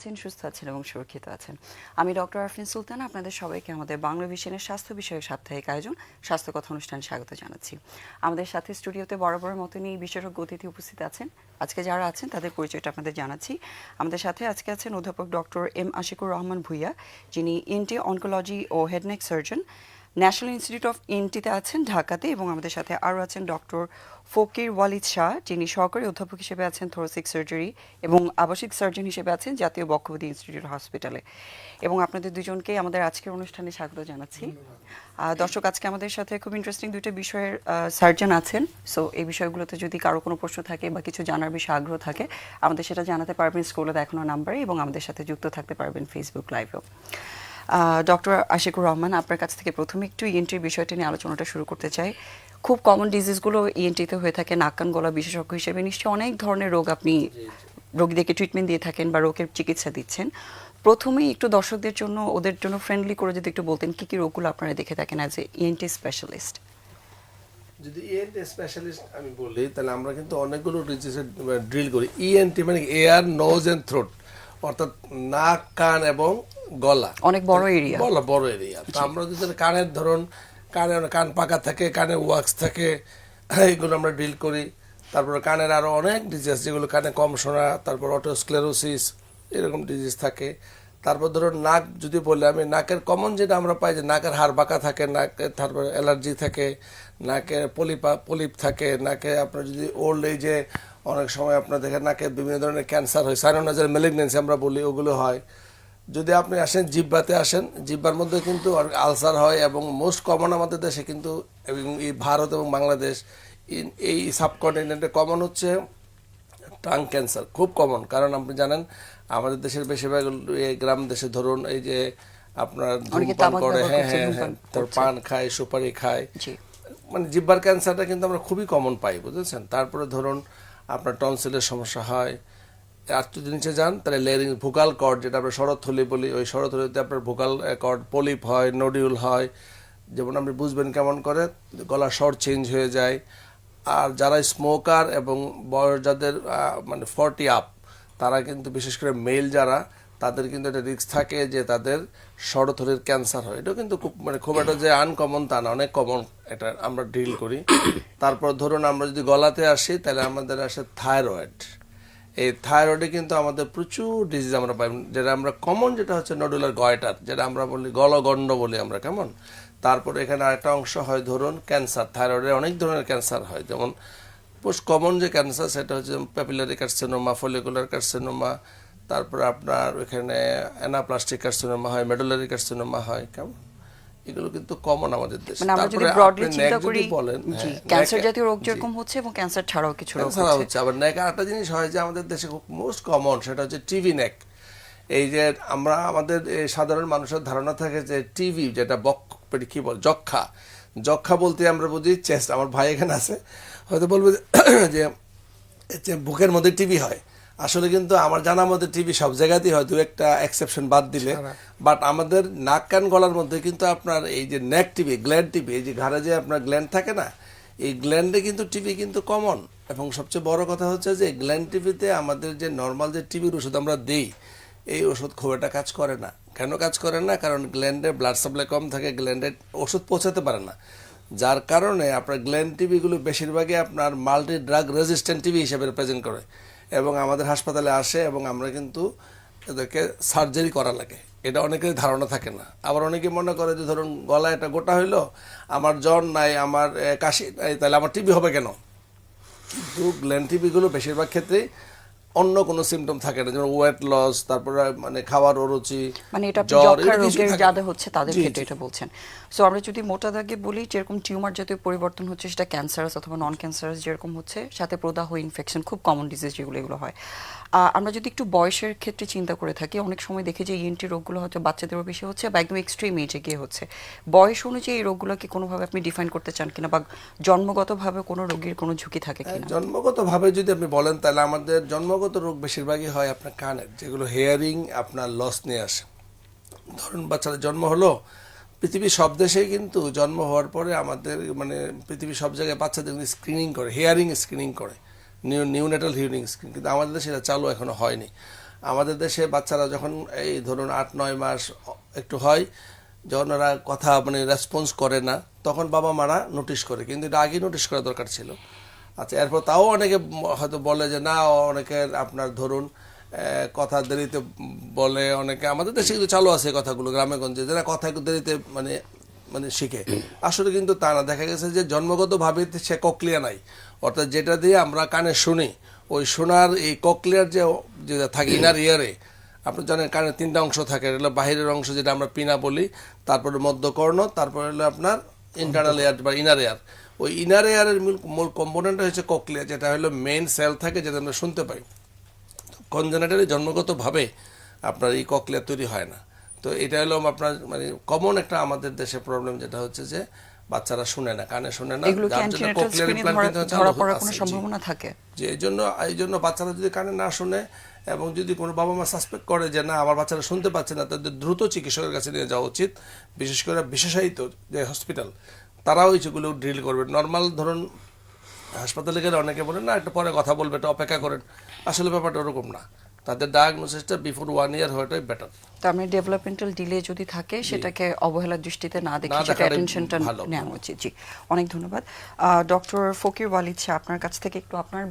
আছেন, সুস্থ আছেন এবং সুরক্ষিত আছেন। আমি ডক্টর আরফিন সুলতানা আপনাদের সবাইকে আমাদের বাংলা ভিশনের স্বাস্থ্য বিষয়ক সাপ্তাহিক আয়োজন স্বাস্থ্য কথা অনুষ্ঠানে স্বাগত জানাচ্ছি। আমাদের সাথে স্টুডিওতে বরাবরের মতনই বিশেষজ্ঞ অতিথি উপস্থিত আছেন। আজকে যারা আছেন তাদের পরিচয়টা আপনাদের জানাচ্ছি। আমাদের সাথে আজকে আছেন অধ্যাপক ডক্টর এম আশিকুর রহমান ভূঁইয়া, যিনি এনটি অনকোলজি ও head neck surgeon, national institute of এনটিতে আছেন ঢাকাতে, এবং আমাদের সাথে আরও আছেন ডক্টর ফকির ওয়ালিদ শাহ, যিনি সহকারী অধ্যাপক হিসেবে আছেন থোরাসিক সার্জারি এবং আবাসিক সার্জন হিসেবে আছেন জাতীয় বক্ষব্যাধি ইনস্টিটিউট হসপিটালে। এবং আপনাদের দুজনকেই আমাদের আজকের অনুষ্ঠানে স্বাগত জানাচ্ছি। দর্শক, আজকে আমাদের সাথে খুব ইন্টারেস্টিং দুটো বিষয়ের সার্জন আছেন। সো এই বিষয়গুলোতে যদি কারো কোনো প্রশ্ন থাকে বা কিছু জানার বিষয়ে আগ্রহ থাকে, আমাদের সেটা জানাতে পারবেন স্ক্রলে দেখানো নাম্বারে, এবং আমাদের সাথে যুক্ত থাকতে পারবেন ফেসবুক লাইভেও। ডক্টর আশিকুর রহমান, আপনার কাছ থেকে প্রথমে একটু ইএনটির বিষয়টা নিয়ে আলোচনাটা শুরু করতে চাই। খুব কমন ডিজিজগুলো ইএনটিতে হয়ে থাকে। নাক কান গলা বিশেষজ্ঞ হিসেবে নিশ্চয়ই অনেক ধরনের রোগ আপনি রোগীদেরকে ট্রিটমেন্ট দিয়ে থাকেন বা রোগের চিকিৎসা দিচ্ছেন। প্রথমেই একটু দর্শকদের জন্য, ওদের জন্য ফ্রেন্ডলি করে যদি একটু বলতেন কী কী রোগগুলো আপনারা দেখে থাকেন অ্যাজ এ ইএনটি স্পেশালিস্ট। যদি ইএনটি স্পেশালিস্ট আমি বলি, তাহলে আমরা কিন্তু অনেকগুলো ডিজিজে ড্রিল করি। ইএনটি মানে এয়ার, নোজ অ্যান্ড থ্রোট, অর্থাৎ নাক, কান এবং গলা, অনেক বড় এরিয়া। বড় এরিয়া। তো আমরা যদি কানের ধরুন, কান পাকা থাকে, কানে ওয়াক্স থাকে, এইগুলো আমরা ড্রিল করি। তারপরে কানের আরও অনেক ডিজিজ, যেগুলো কানে কম শোনা, তারপর অটোস্ক্লেরোসিস, এরকম ডিজিজ থাকে। তারপর ধরুন নাক যদি বলি, আমি নাকের কমন যেটা আমরা পাই যে নাকের হাড় বাঁকা থাকে, নাকের তারপর অ্যালার্জি থাকে, নাকে পলিপ থাকে, নাকে আপনার যদি ওল্ড এজে অনেক সময় আপনার দেখেন নাকে বিভিন্ন ধরনের ক্যান্সার হয়, সাইনোনাইজাল ম্যালিগনেন্সি আমরা বলি, ওগুলো হয়। যদি আপনি আসেন জিহ্বাতে আসেন, জিহ্বার মধ্যে কিন্তু আলসার হয়, এবং মোস্ট কমন আমাদের দেশে কিন্তু, এবং এই ভারত এবং বাংলাদেশ, এই সাবকন্টিনেন্টে কমন হচ্ছে টাং ক্যান্সার, খুব কমন। কারণ আপনি জানেন আমাদের দেশের বেশিরভাগ গ্রাম দেশে ধরুন এই যে আপনার ধূমপান করে, হ্যাঁ, তার পান খায়, সুপারি খায়, মানে জিহ্বার ক্যান্সারটা কিন্তু আমরা খুবই কমন পাই, বুঝেছেন। তারপরে ধরুন আপনার টনসিলের সমস্যা হয়। আর যদি নিচে যান তাহলে লেয়ারিং, ভোকাল কর্ড, যেটা আমরা শরৎথলি বলি, ওই শরৎথলিতে আপনার ভোকাল কর্ড পলিপ হয়, নোডিউল হয়। যেমন আপনি বুঝবেন কেমন করে, গলার স্বর চেঞ্জ হয়ে যায়। আর যারা স্মোকার এবং বয়স যাদের মানে 40 আপ, তারা কিন্তু বিশেষ করে মেল যারা, তাদের কিন্তু একটা রিস্ক থাকে যে তাদের শরৎথলির ক্যান্সার হয়। এটা কিন্তু খুব একটা যে আনকমন তা না, অনেক কমন, এটা আমরা ডিল করি। তারপর ধরুন আমরা যদি গলাতে আসি, তাহলে আমাদের আসে থাইরয়েড। এই থাইরয়েডে কিন্তু আমাদের প্রচুর ডিজিজ আমরা পাই, যেটা আমরা কমন, যেটা হচ্ছে নডুলার গয়টার, যেটা আমরা বলি গলগণ্ড বলি আমরা, কেমন। তারপরে এখানে আরেকটা অংশ হয় ধরুন ক্যান্সার। থাইরয়েডের অনেক ধরনের ক্যান্সার হয়, যেমন মোস্ট কমন যে ক্যান্সার সেটা হচ্ছে প্যাপিলারি কার্সিনোমা, ফলিকুলার কার্সিনোমা, তারপরে আপনার ওইখানে অ্যানাপ্লাস্টিক কার্সিনোমা হয়, মেডুলারি কার্সিনোমা হয়, কেমন। এগুলো কিন্তু কমন আমাদের দেশে। মানে আমরা যদি ব্রডলি চিন্তা করি, জি, ক্যান্সার জাতীয় রোগ যেরকম হচ্ছে এবং ক্যান্সার ছাড়াও কিছু রোগ হচ্ছে। আবার নেক আরেকটা জিনিস হয় যে আমাদের দেশে খুব মোস্ট কমন, সেটা হচ্ছে টিভি নেক। এই যে আমরা আমাদের সাধারণ মানুষের ধারণা থাকে যে টিভি, যেটা কি বল, যক্ষা বলতে আমরা বুঝি চেস্ট। আমার ভাই এখানে আছে, হয়তো বলবে যে বুকের মধ্যে টিভি হয়। আসলে কিন্তু আমার জানার মধ্যে টিভি সব জায়গাতেই হয়, দু একটা এক্সেপশন বাদ দিলে। বাট আমাদের নাক কান গলার মধ্যে কিন্তু আপনার এই যে নেক টিভি, গ্ল্যান্ড টিভি, এই যে ঘাড়ে যে আপনার গ্ল্যান্ড থাকে না, এই গ্ল্যান্ডে কিন্তু টিভি কিন্তু কমন। এবং সবচেয়ে বড় কথা হচ্ছে যে গ্ল্যান্ড টিভিতে আমাদের যে নর্মাল যে টিভির ওষুধ আমরা দিই, এই ওষুধ খুব একটা কাজ করে না। কেন কাজ করে না? কারণ গ্ল্যান্ডের ব্লাড সাপ্লাই কম থাকে, গ্ল্যান্ডের ওষুধ পৌঁছাতে পারে না, যার কারণে আপনার গ্ল্যান্ড টিভিগুলো বেশিরভাগই আপনার মাল্টি ড্রাগ রেজিস্ট্যান্ট টিভি হিসেবে রিপ্রেজেন্ট করে, এবং আমাদের হাসপাতালে আসে, এবং আমরা কিন্তু এদেরকে সার্জারি করা লাগে। এটা অনেকের ধারণা থাকে না। আবার অনেকে মনে করে যে ধরুন গলায় একটা গোটা হইলো, আমার জ্বর নাই, আমার কাশি নাই, তাহলে আমার টিবি হবে কেন? কিন্তু গ্ল্যান্ড টিবিগুলো বেশিরভাগ ক্ষেত্রেই অন্য কোনো সিমটম থাকে না, যেমন ওয়েট লস, তারপরে মানে খাওয়ার অরুচি, মানে এটা যক্ষার রোগের যাদের হচ্ছে তাদের ক্ষেত্রে এটা বলছেন। সো আমরা যদি মোটা দাগে বলি, যেরকম টিউমার জাতীয় পরিবর্তন হচ্ছে, সেটা ক্যান্সারাস অথবা নন ক্যান্সারাস যেরকম হচ্ছে, সাথে প্রদাহ, ইনফেকশন, খুব কমন ডিজিজ যেগুলো এগুলো হয়। আমরা যদি একটু বয়সের ক্ষেত্রে চিন্তা করে থাকি, অনেক সময় দেখি যে ইএনটি রোগগুলো হয়তো বাচ্চাদেরও বেশি হচ্ছে বা একদম এক্সট্রিম এজে গিয়ে হচ্ছে। বয়স অনুযায়ী এই রোগগুলোকে কোনোভাবে আপনি ডিফাইন করতে চান কিনা, বা জন্মগতভাবে কোনো রোগীর কোনো ঝুঁকি থাকে কিনা? জন্মগতভাবে যদি আপনি বলেন, তাহলে আমাদের জন্মগত রোগ বেশিরভাগই হয় আপনার কানের, যেগুলো হেয়ারিং আপনার লস নিয়ে আসে। ধরুন বাচ্চাদের জন্ম হলো, পৃথিবীর সব দেশেই কিন্তু জন্ম হওয়ার পরে আমাদের মানে পৃথিবীর সব জায়গায় বাচ্চাদের স্ক্রিনিং করে, হেয়ারিং স্ক্রিনিং করে, নিউনেটাল হিয়ারিং স্ক্রিন, কিন্তু আমাদের দেশে এটা চালু এখনো হয়নি। আমাদের দেশে বাচ্চারা যখন এই ধরুন 8-9 মাস একটু হয়, যখন ওরা কথা মানে রেসপন্স করে না, তখন বাবা মারা নোটিশ করে, কিন্তু এটা আগে নোটিশ করা দরকার ছিল। আচ্ছা, এরপর তাও অনেকে হয়তো বলে যে না, অনেকের আপনার ধরুন কথা দেরিতে বলে, অনেকে আমাদের দেশে কিন্তু চালু আছে কথাগুলো গ্রামে গঞ্জে, যারা কথা একটু দেরিতে মানে মানে শিখে। আসলে কিন্তু তা না, দেখা গেছে যে জন্মগতভাবে সে ককলিয়া নাই, অর্থাৎ যেটা দিয়ে আমরা কানে শুনি, ওই শোনার এই ককলিয়ার যে থাকে ইনার ইয়ারে, আপনি জানেন কানের 3টা অংশ থাকে, এগুলো বাহিরের অংশ যেটা আমরা পিনা বলি, তারপরে মধ্যকর্ণ, তারপরে হলো আপনার ইন্টারনাল এয়ার বা ইনার এয়ার। ওই ইনার এয়ারের মূল কম্পোনেন্ট হচ্ছে ককলিয়া, যেটা হলো মেইন সেল থাকে যেটা আমরা শুনতে পাই। কনজেনিটালি জন্মগতভাবে আপনার এই ককলিয়া তৈরি হয় না। তো এটা হলো আপনার মানে কমন একটা আমাদের দেশে প্রবলেম, যেটা হচ্ছে যে বাচ্চারা শুনে না, কানে শুনে না, এগুলো কি যার জন্য অ্যান্টিনেটাল ককলিয়ার স্ক্রিনে ইমপ্ল্যান্ট কিন্তু ধরা চালু পড়ার আছে। কোনো জি। সম্ভাবনা থাকে? যে এই জন্য বাচ্চারা যদি কানে না শুনে এবং যদি কোনো বাবা মা সাসপেক্ট করে যে না আমার বাচ্চারা শুনতে পাচ্ছে না, তাদের দ্রুত চিকিৎসকের কাছে নিয়ে যাওয়া উচিত। বিশেষ করে বিশেষায়িত যে হসপিটাল, তারাও সেগুলো ড্রিল করবে। নর্মাল ধরুন হাসপাতালে গেলে অনেকে বলেন না একটু পরে কথা বলবে, এটা অপেক্ষা করেন। আসলে ব্যাপারটা ওরকম না, তাদের ডায়াগনোসিসটা বিফোর 1 ইয়ার হওয়াটাই বেটার। তার মানে ডেভেলপমেন্টাল ডিলে যদি থাকে সেটাকে অবহেলার দৃষ্টিতে না দেখে সেটা দেখাটাই অ্যাটেনশনটা ভালো। নেওয়া উচিত। জি, অনেক ধন্যবাদ। ডক্টর ফকির ওয়ালিদ শাহ, আপনার কাছ থেকে একটু আপনার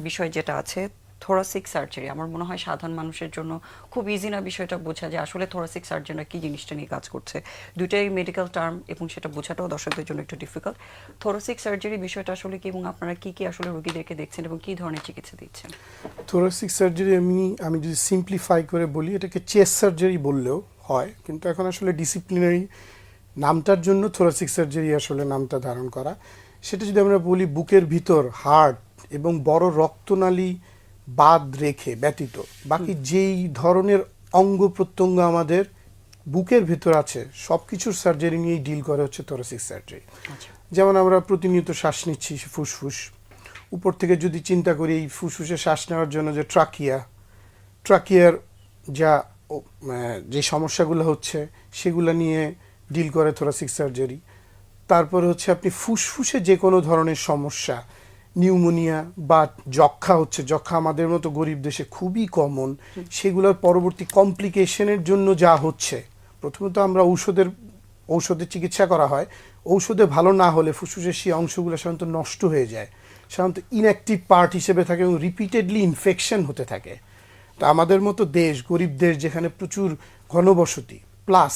বিষয় যেটা আছে থোরাসিক সার্জারি, আমার মনে হয় সাধারণ মানুষের জন্য খুব ইজি না বিষয়টা বোঝা, যে আসলে থোরাসিক সার্জনরা কি জিনিসটা নিয়ে কাজ করছে। দুইটাই মেডিকেল টার্ম এবং সেটা বোঝাটাও দর্শকদের জন্য একটু ডিফিকাল্ট। থোরাসিক সার্জারি বিষয়টা আসলে কি, এবং আপনারা কি কি আসলে রোগীদেরকে দেখছেন এবং কি ধরনের চিকিৎসা দিচ্ছেন? থোরাসিক সার্জারি আমি যদি সিম্পলিফাই করে বলি, এটাকে চেস্ট সার্জারি বললেও হয়, কিন্তু এখন আসলে ডিসিপ্লিনারি নামটার জন্য থোরাসিক সার্জারি আসলে নামটা ধারণ করা। সেটা যদি আমরা বলি, বুকের ভিতর হার্ট এবং বড় রক্তনালী বাদ রেখে ব্যতীত বাকি যেই ধরনের অঙ্গ প্রত্যঙ্গ আমাদের বুকের ভিতর আছে সব কিছুর সার্জারি নিয়েই ডিল করে হচ্ছে থোরাসিক সার্জারি। যেমন আমরা প্রতিনিয়ত শ্বাস নিচ্ছি, ফুসফুস, উপর থেকে যদি চিন্তা করি এই ফুসফুসে শ্বাস নেওয়ার জন্য যে ট্রাকিয়ার যে সমস্যাগুলো হচ্ছে সেগুলো নিয়ে ডিল করে থোরাসিক সার্জারি। তারপরে হচ্ছে আপনি ফুসফুসে যে কোনো ধরনের সমস্যা, নিউমোনিয়া বা যক্ষা হচ্ছে, যক্ষা আমাদের মতো গরিব দেশে খুবই কমন, সেগুলোর পরবর্তী কমপ্লিকেশনের জন্য যা হচ্ছে, প্রথমত আমরা ঔষধের চিকিৎসা করা হয়, ঔষধে ভালো না হলে ফুসফুসের সেই অংশগুলো সাধারণত নষ্ট হয়ে যায়, সাধারণত ইনঅ্যাক্টিভ পার্ট হিসেবে থাকে এবং রিপিটেডলি ইনফেকশন হতে থাকে। তো আমাদের মতো দেশ, গরিব দেশ, যেখানে প্রচুর ঘনবসতি প্লাস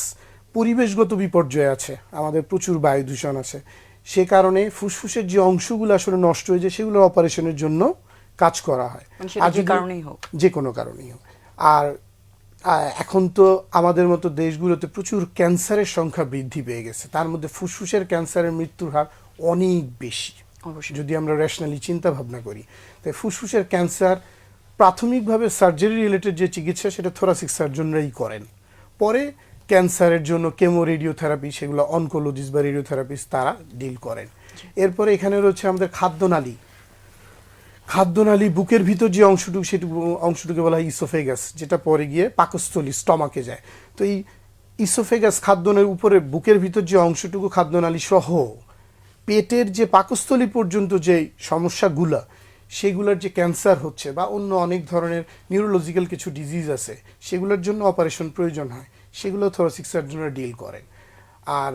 পরিবেশগত বিপর্যয় আছে, আমাদের প্রচুর বায়ু দূষণ আছে, সে কারণে ফুসফুসের যে অংশগুলো আসলে নষ্ট হয়ে যায় সেগুলোর অপারেশনের জন্য কাজ করা হয়, আর যে কারণেই হোক, যে কোনো কারণেই হোক। আর এখন তো আমাদের মতো দেশগুলোতে প্রচুর ক্যান্সারের সংখ্যা বৃদ্ধি পেয়ে গেছে, তার মধ্যে ফুসফুসের ক্যান্সারের মৃত্যুর হার অনেক বেশি যদি আমরা রেশনালি চিন্তা ভাবনা করি। তাই ফুসফুসের ক্যান্সার প্রাথমিকভাবে সার্জারি রিলেটেড যে চিকিৎসা সেটা থোরাসিক সার্জনরাই করেন। পরে ক্যান্সারের জন্য কেমো রেডিওথেরাপি, সেগুলো অনকোলজিস্ট বা রেডিওথেরাপিস্ট তারা ডিল করেন। এরপরে এখানে রয়েছে আমাদের খাদ্যনালী, বুকের ভিতর যে অংশটুকু বলা হয় ইসোফেগাস, যেটা পরে গিয়ে পাকস্থলী স্টমাকে যায়। তো এই ইসোফেগাস খাদ্যনালীর উপরে বুকের ভিতর যে অংশটুকু খাদ্যনালী সহ পেটের যে পাকস্থলী পর্যন্ত যে সমস্যাগুলা, সেগুলোর যে ক্যান্সার হচ্ছে বা অন্য অনেক ধরনের নিউরোলজিক্যাল কিছু ডিজিজ আছে, সেগুলোর জন্য অপারেশন প্রয়োজন হয়, সেগুলো থোরাসিক সার্জনরা ডিল করেন। আর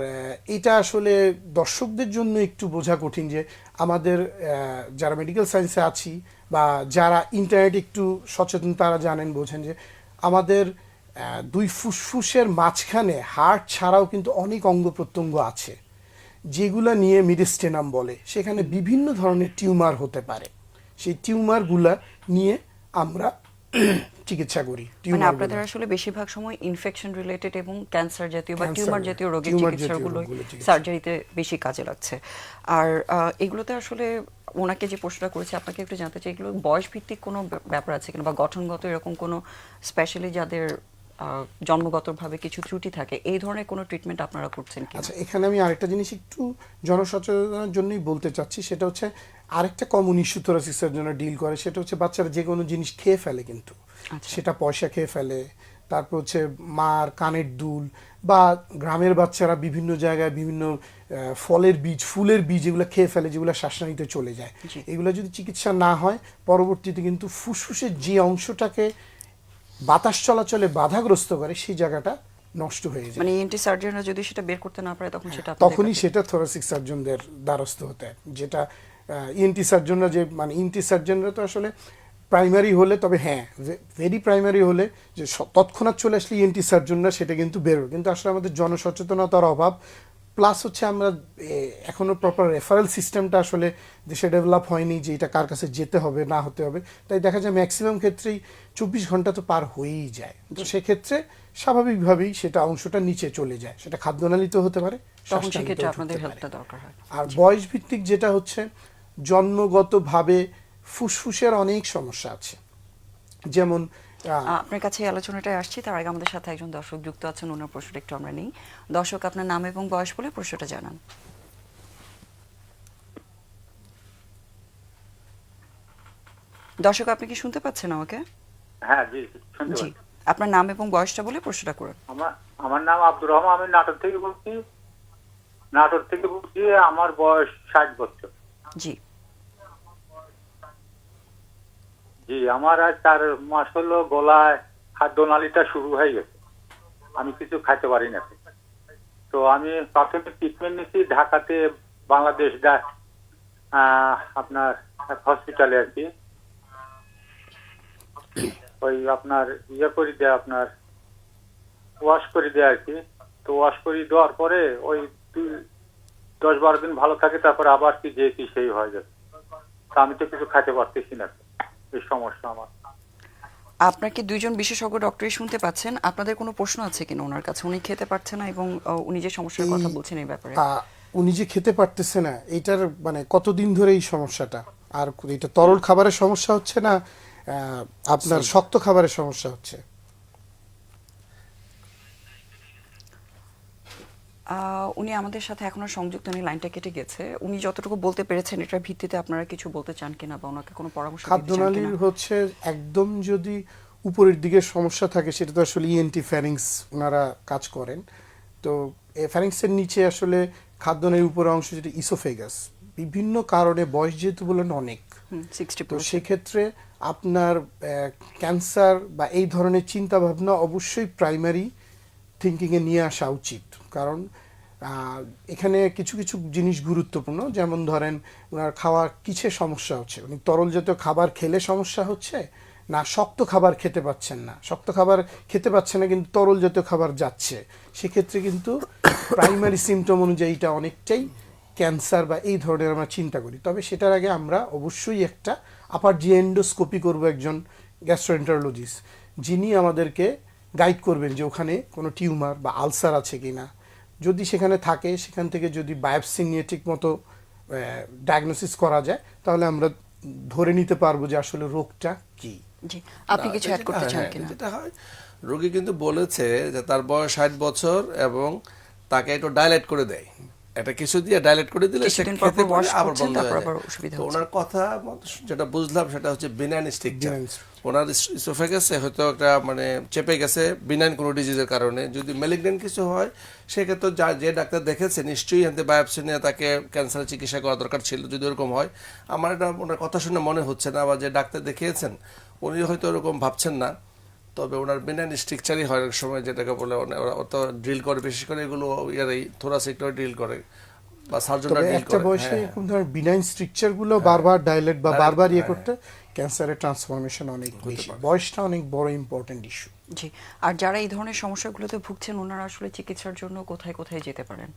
এটা আসলে দর্শকদের জন্য একটু বোঝা কঠিন যে আমাদের যারা মেডিকেল সায়েন্সে আছি বা যারা ইন্টারনেট একটু সচেতন, তারা জানেন, বোঝেন যে আমাদের দুই ফুসফুসের মাঝখানে হার্ট ছাড়াও কিন্তু অনেক অঙ্গ প্রত্যঙ্গ আছে, যেগুলা নিয়ে মিডিস্টেনাম বলে, সেখানে বিভিন্ন ধরনের টিউমার হতে পারে। সেই টিউমারগুলা নিয়ে আমরা চিকিৎসা করি। মানে আপনাদের আসলে বেশিরভাগ সময় ইনফেকশন রিলেটেড এবং ক্যান্সার জাতীয় বা টিউমার জাতীয় রোগের চিকিৎসাগুলো সার্জারিতে বেশি কাজে লাগছে। আর এগুলোতে আসলে ওনাকে যে প্রশ্নটা করেছে, আপনাকে একটু জানতে চাই, এগুলো বয়স ভিত্তিক কোনো ব্যাপার আছে কিনা বা গঠনগত এরকম কোনো স্পেশালি যাদের জন্মগতভাবে কিছু ত্রুটি থাকে, এই ধরনের কোনো ট্রিটমেন্ট আপনারা করছেন কি? আচ্ছা, এখানে আমি আরেকটা জিনিস একটু জনসচেতনার জন্যই বলতে চাচ্ছি, সেটা হচ্ছে আরেকটা কমন ইস্যু থোরাসিক সার্জনরা ডিল করে, সেটা হচ্ছে বাচ্চারা যে কোনো জিনিস খেয়ে ফেলে, কিন্তু সেটা পয়সা খেয়ে ফেলে, তারপর হচ্ছে মার কানের দুল, বা গ্রামের বাচ্চারা বিভিন্ন জায়গায় বিভিন্ন ফলের বীজ, ফুলের বীজ এগুলো খেয়ে ফেলে, যেগুলো শ্বাসনালীতে চলে যায়। এগুলো যদি চিকিৎসা না হয়, পরবর্তীতে কিন্তু ফুসফুসের যে অংশটাকে বাতাস চলাচলে বাধাগ্রস্ত করে সেই জায়গাটা নষ্ট হয়ে যায়। মানে ইএনটি সার্জনরা যদি সেটা বের করতে না পারে তখন সেটা তখনই সেটা থোরাসিক সার্জনদের দ্বারস্থ হতে হয়। যেটা ইএনটি সার্জনরা যে মানে ইএনটি সার্জনরা তো আসলে প্রাইমারি হলে, তবে হ্যাঁ ভেরি প্রাইমারি হলে যে তৎক্ষণাৎ চলে আসলে ইএনটি সার্জনরা সেটা কিন্তু বেরোবে, কিন্তু আসলে আমাদের জনসচেতনতার অভাব, প্লাস হচ্ছে আমরা এখনো প্রপার রেফারেল সিস্টেমটা আসলে দেশে ডেভেলপ হয়নি যে এটা কার কাছে যেতে হবে না হতে হবে, তাই দেখা যায় ম্যাক্সিমাম ক্ষেত্রেই 24 ঘন্টা তো পার হয়েই যায়। তো সেক্ষেত্রে স্বাভাবিকভাবেই সেটা অংশটা নিচে চলে যায়, সেটা খাদ্যনালীতে হতে পারে, তখন শ্বাসনালীতেও সেক্ষেত্রে ঢুকতে আপনাদের পারে। হেল্পটা দরকার হয়। আর বয়স ভিত্তিক যেটা হচ্ছে জন্মগতভাবে ফুসফুসের অনেক সমস্যা আছে, যেমন আপনার কাছে এই আলোচনাটায় আসছি, তার আগে আমাদের সাথে একজন দর্শক যুক্ত আছেন, ওনার প্রশ্নটা একটু আমরা নিই। দর্শক, আপনার নাম এবং বয়স বলে প্রশ্নটা জানান। দর্শক, আপনি কি শুনতে পাচ্ছেন আমাকে? হ্যাঁ জি শুনতে জি, পাচ্ছি। আপনার নাম এবং বয়সটা বলে প্রশ্নটা করুন। আমার নাম আব্দুর রহমান, আমি নাটোর থেকে বলছি। আমার বয়স 60 বছর। জি জি, আমার আজ 4 মাস হলো গলায় খাদ্যনালীটা শুরু হয়ে গেছে, আমি কিছু খাইতে পারি না। তো আমি প্রাথমিক ট্রিটমেন্ট নিচ্ছি ঢাকাতে, বাংলাদেশ আপনার হসপিটালে আর কি। ওই আপনার ইয়ে করে দেয়, আপনার ওয়াশ করে দেয় আর কি। তো ওয়াশ করে দেওয়ার পরে ওই 10-12 দিন ভালো থাকে, তারপরে আবার কি যে কি সেই হয়ে যাবে। তা আমি তো কিছু খাইতে পারতেছি না, এই সমস্যা আমার। আপনাকে দুইজন বিশেষজ্ঞ ডক্টরই শুনতে পাচ্ছেন, আপনাদের কোনো প্রশ্ন আছে কিনা ওনার কাছে? উনি খেতে পারছে না এবং উনি যে সমস্যার কথা বলছেন এই ব্যাপারে। উনি যে খেতে পারতেছে না, এটার মানে কতদিন ধরে এই সমস্যাটা? আর এটা তরল খাবারের সমস্যা হচ্ছে না আপনার শক্ত খাবারের সমস্যা হচ্ছে? উনি আমাদের সাথে এখনো সংযুক্ত নেই, লাইনটা কেটে গেছে। উনি যতটুকু বলতে পেরেছেন এটার ভিত্তিতে আপনারা কিছু বলতে চান কিনা বা ওনাকে কোনো পরামর্শ দিতে চান কিনা? খাদ্যনালীর হচ্ছে একদম যদি উপরের দিকে সমস্যা থাকে, সেটা তো আসলে ইএনটি ফ্যারিংস ওনারা কাজ করেন। তো ফ্যারিংসের নিচে আসলে খাদ্যনালীর উপরের অংশ যেটা ইসোফেগাস, বিভিন্ন কারণে বয়স যেহেতু বলেন অনেক, 60 তো সেক্ষেত্রে আপনার ক্যান্সার বা এই ধরনের চিন্তা ভাবনা অবশ্যই প্রাইমারি থিঙ্কিংয়ে নিয়ে আসা উচিত। কারণ এখানে কিছু কিছু জিনিস গুরুত্বপূর্ণ, যেমন ধরেন ওনার খাওয়া কিসের সমস্যা হচ্ছে, উনি তরল জাতীয় খাবার খেলে সমস্যা হচ্ছে না শক্ত খাবার খেতে পাচ্ছেন না, শক্ত খাবার খেতে পাচ্ছে না কিন্তু তরল জাতীয় খাবার যাচ্ছে, সেক্ষেত্রে কিন্তু প্রাইমারি সিমটম অনুযায়ী এটা অনেকটাই ক্যান্সার বা এই ধরনের আমরা চিন্তা করি। তবে সেটার আগে আমরা অবশ্যই একটা আপার জি এন্ডোস্কোপি করবো, একজন গ্যাস্ট্রোএন্টারোলজিস্ট, যিনি আমাদেরকে গাইড করবেন যে ওখানে কোনো টিউমার বা আলসার আছে কিনা। যদি সেখানে থাকে, সেখান থেকে যদি বায়োপসি নিয়ে ঠিক মতো ডায়াগনোসিস করা যায়, তাহলে আমরা ধরে নিতে পারবো যে আসলে রোগটা কি। জি, আপনি কিছু অ্যাড করতে চান কিনা? যেটা হয়, রোগী কিন্তু বলেছে যে তার বয়স 60 বছর এবং তাকে একটু ডাইলেট করে দেয়, এটা কিছু দিয়ে ডাইলেট করে দিলে সে কিছুদিন পর খেতে পর পারে, wash আবার করছেন, বন্ধ হয়ে তারপর যায়। আবার অসুবিধা তো হচ্ছে। ওনার কথা মতো যেটা বুঝলাম সেটা হচ্ছে বিনাইন স্ট্রাকচার। Benign ওনার ইসোফেগাসে হয়তো একটা মানে চেপে গেছে বিনাইন কোনো ডিজিজের কারণে। যদি ম্যালিগন্যান্ট কিছু হয় সেক্ষেত্রে যে ডাক্তার দেখেছে নিশ্চয়ই হাতে বায়োপসি নিয়ে তাকে ক্যান্সারের চিকিৎসা করা দরকার ছিল, যদি ওরকম হয়। আমার এটা ওনার কথা শুনে মনে হচ্ছে না, বা যে ডাক্তার দেখিয়েছেন উনি হয়তো ওরকম ভাবছেন না। তবে ওনার বিনাইন স্ট্রাকচারই হয় অনেক সময়, যেটাকে বলে অত ড্রিল করে, বিশেষ করে এগুলো ইয়ারই থোরাসিকটা ড্রিল করে বা সার্জনরা তবে ড্রিল একটা করে। বয়সে হ্যাঁ, এরকম ধরনের বিনাইন স্ট্রাকচার গুলো বারবার ডাইলেট বা Dilate, বারবার ইয়ে হ্যাঁ, করতে ক্যান্সারের ট্রান্সফরমেশন অনেক বেশি, বয়সটা অনেক বড় ইম্পর্টেন্ট ইস্যু। জি, আর যারা এই ধরনের সমস্যাগুলোতে ভুগছেন ওনারা আসলে চিকিৎসার জন্য কোথায় কোথায় যেতে পারেন?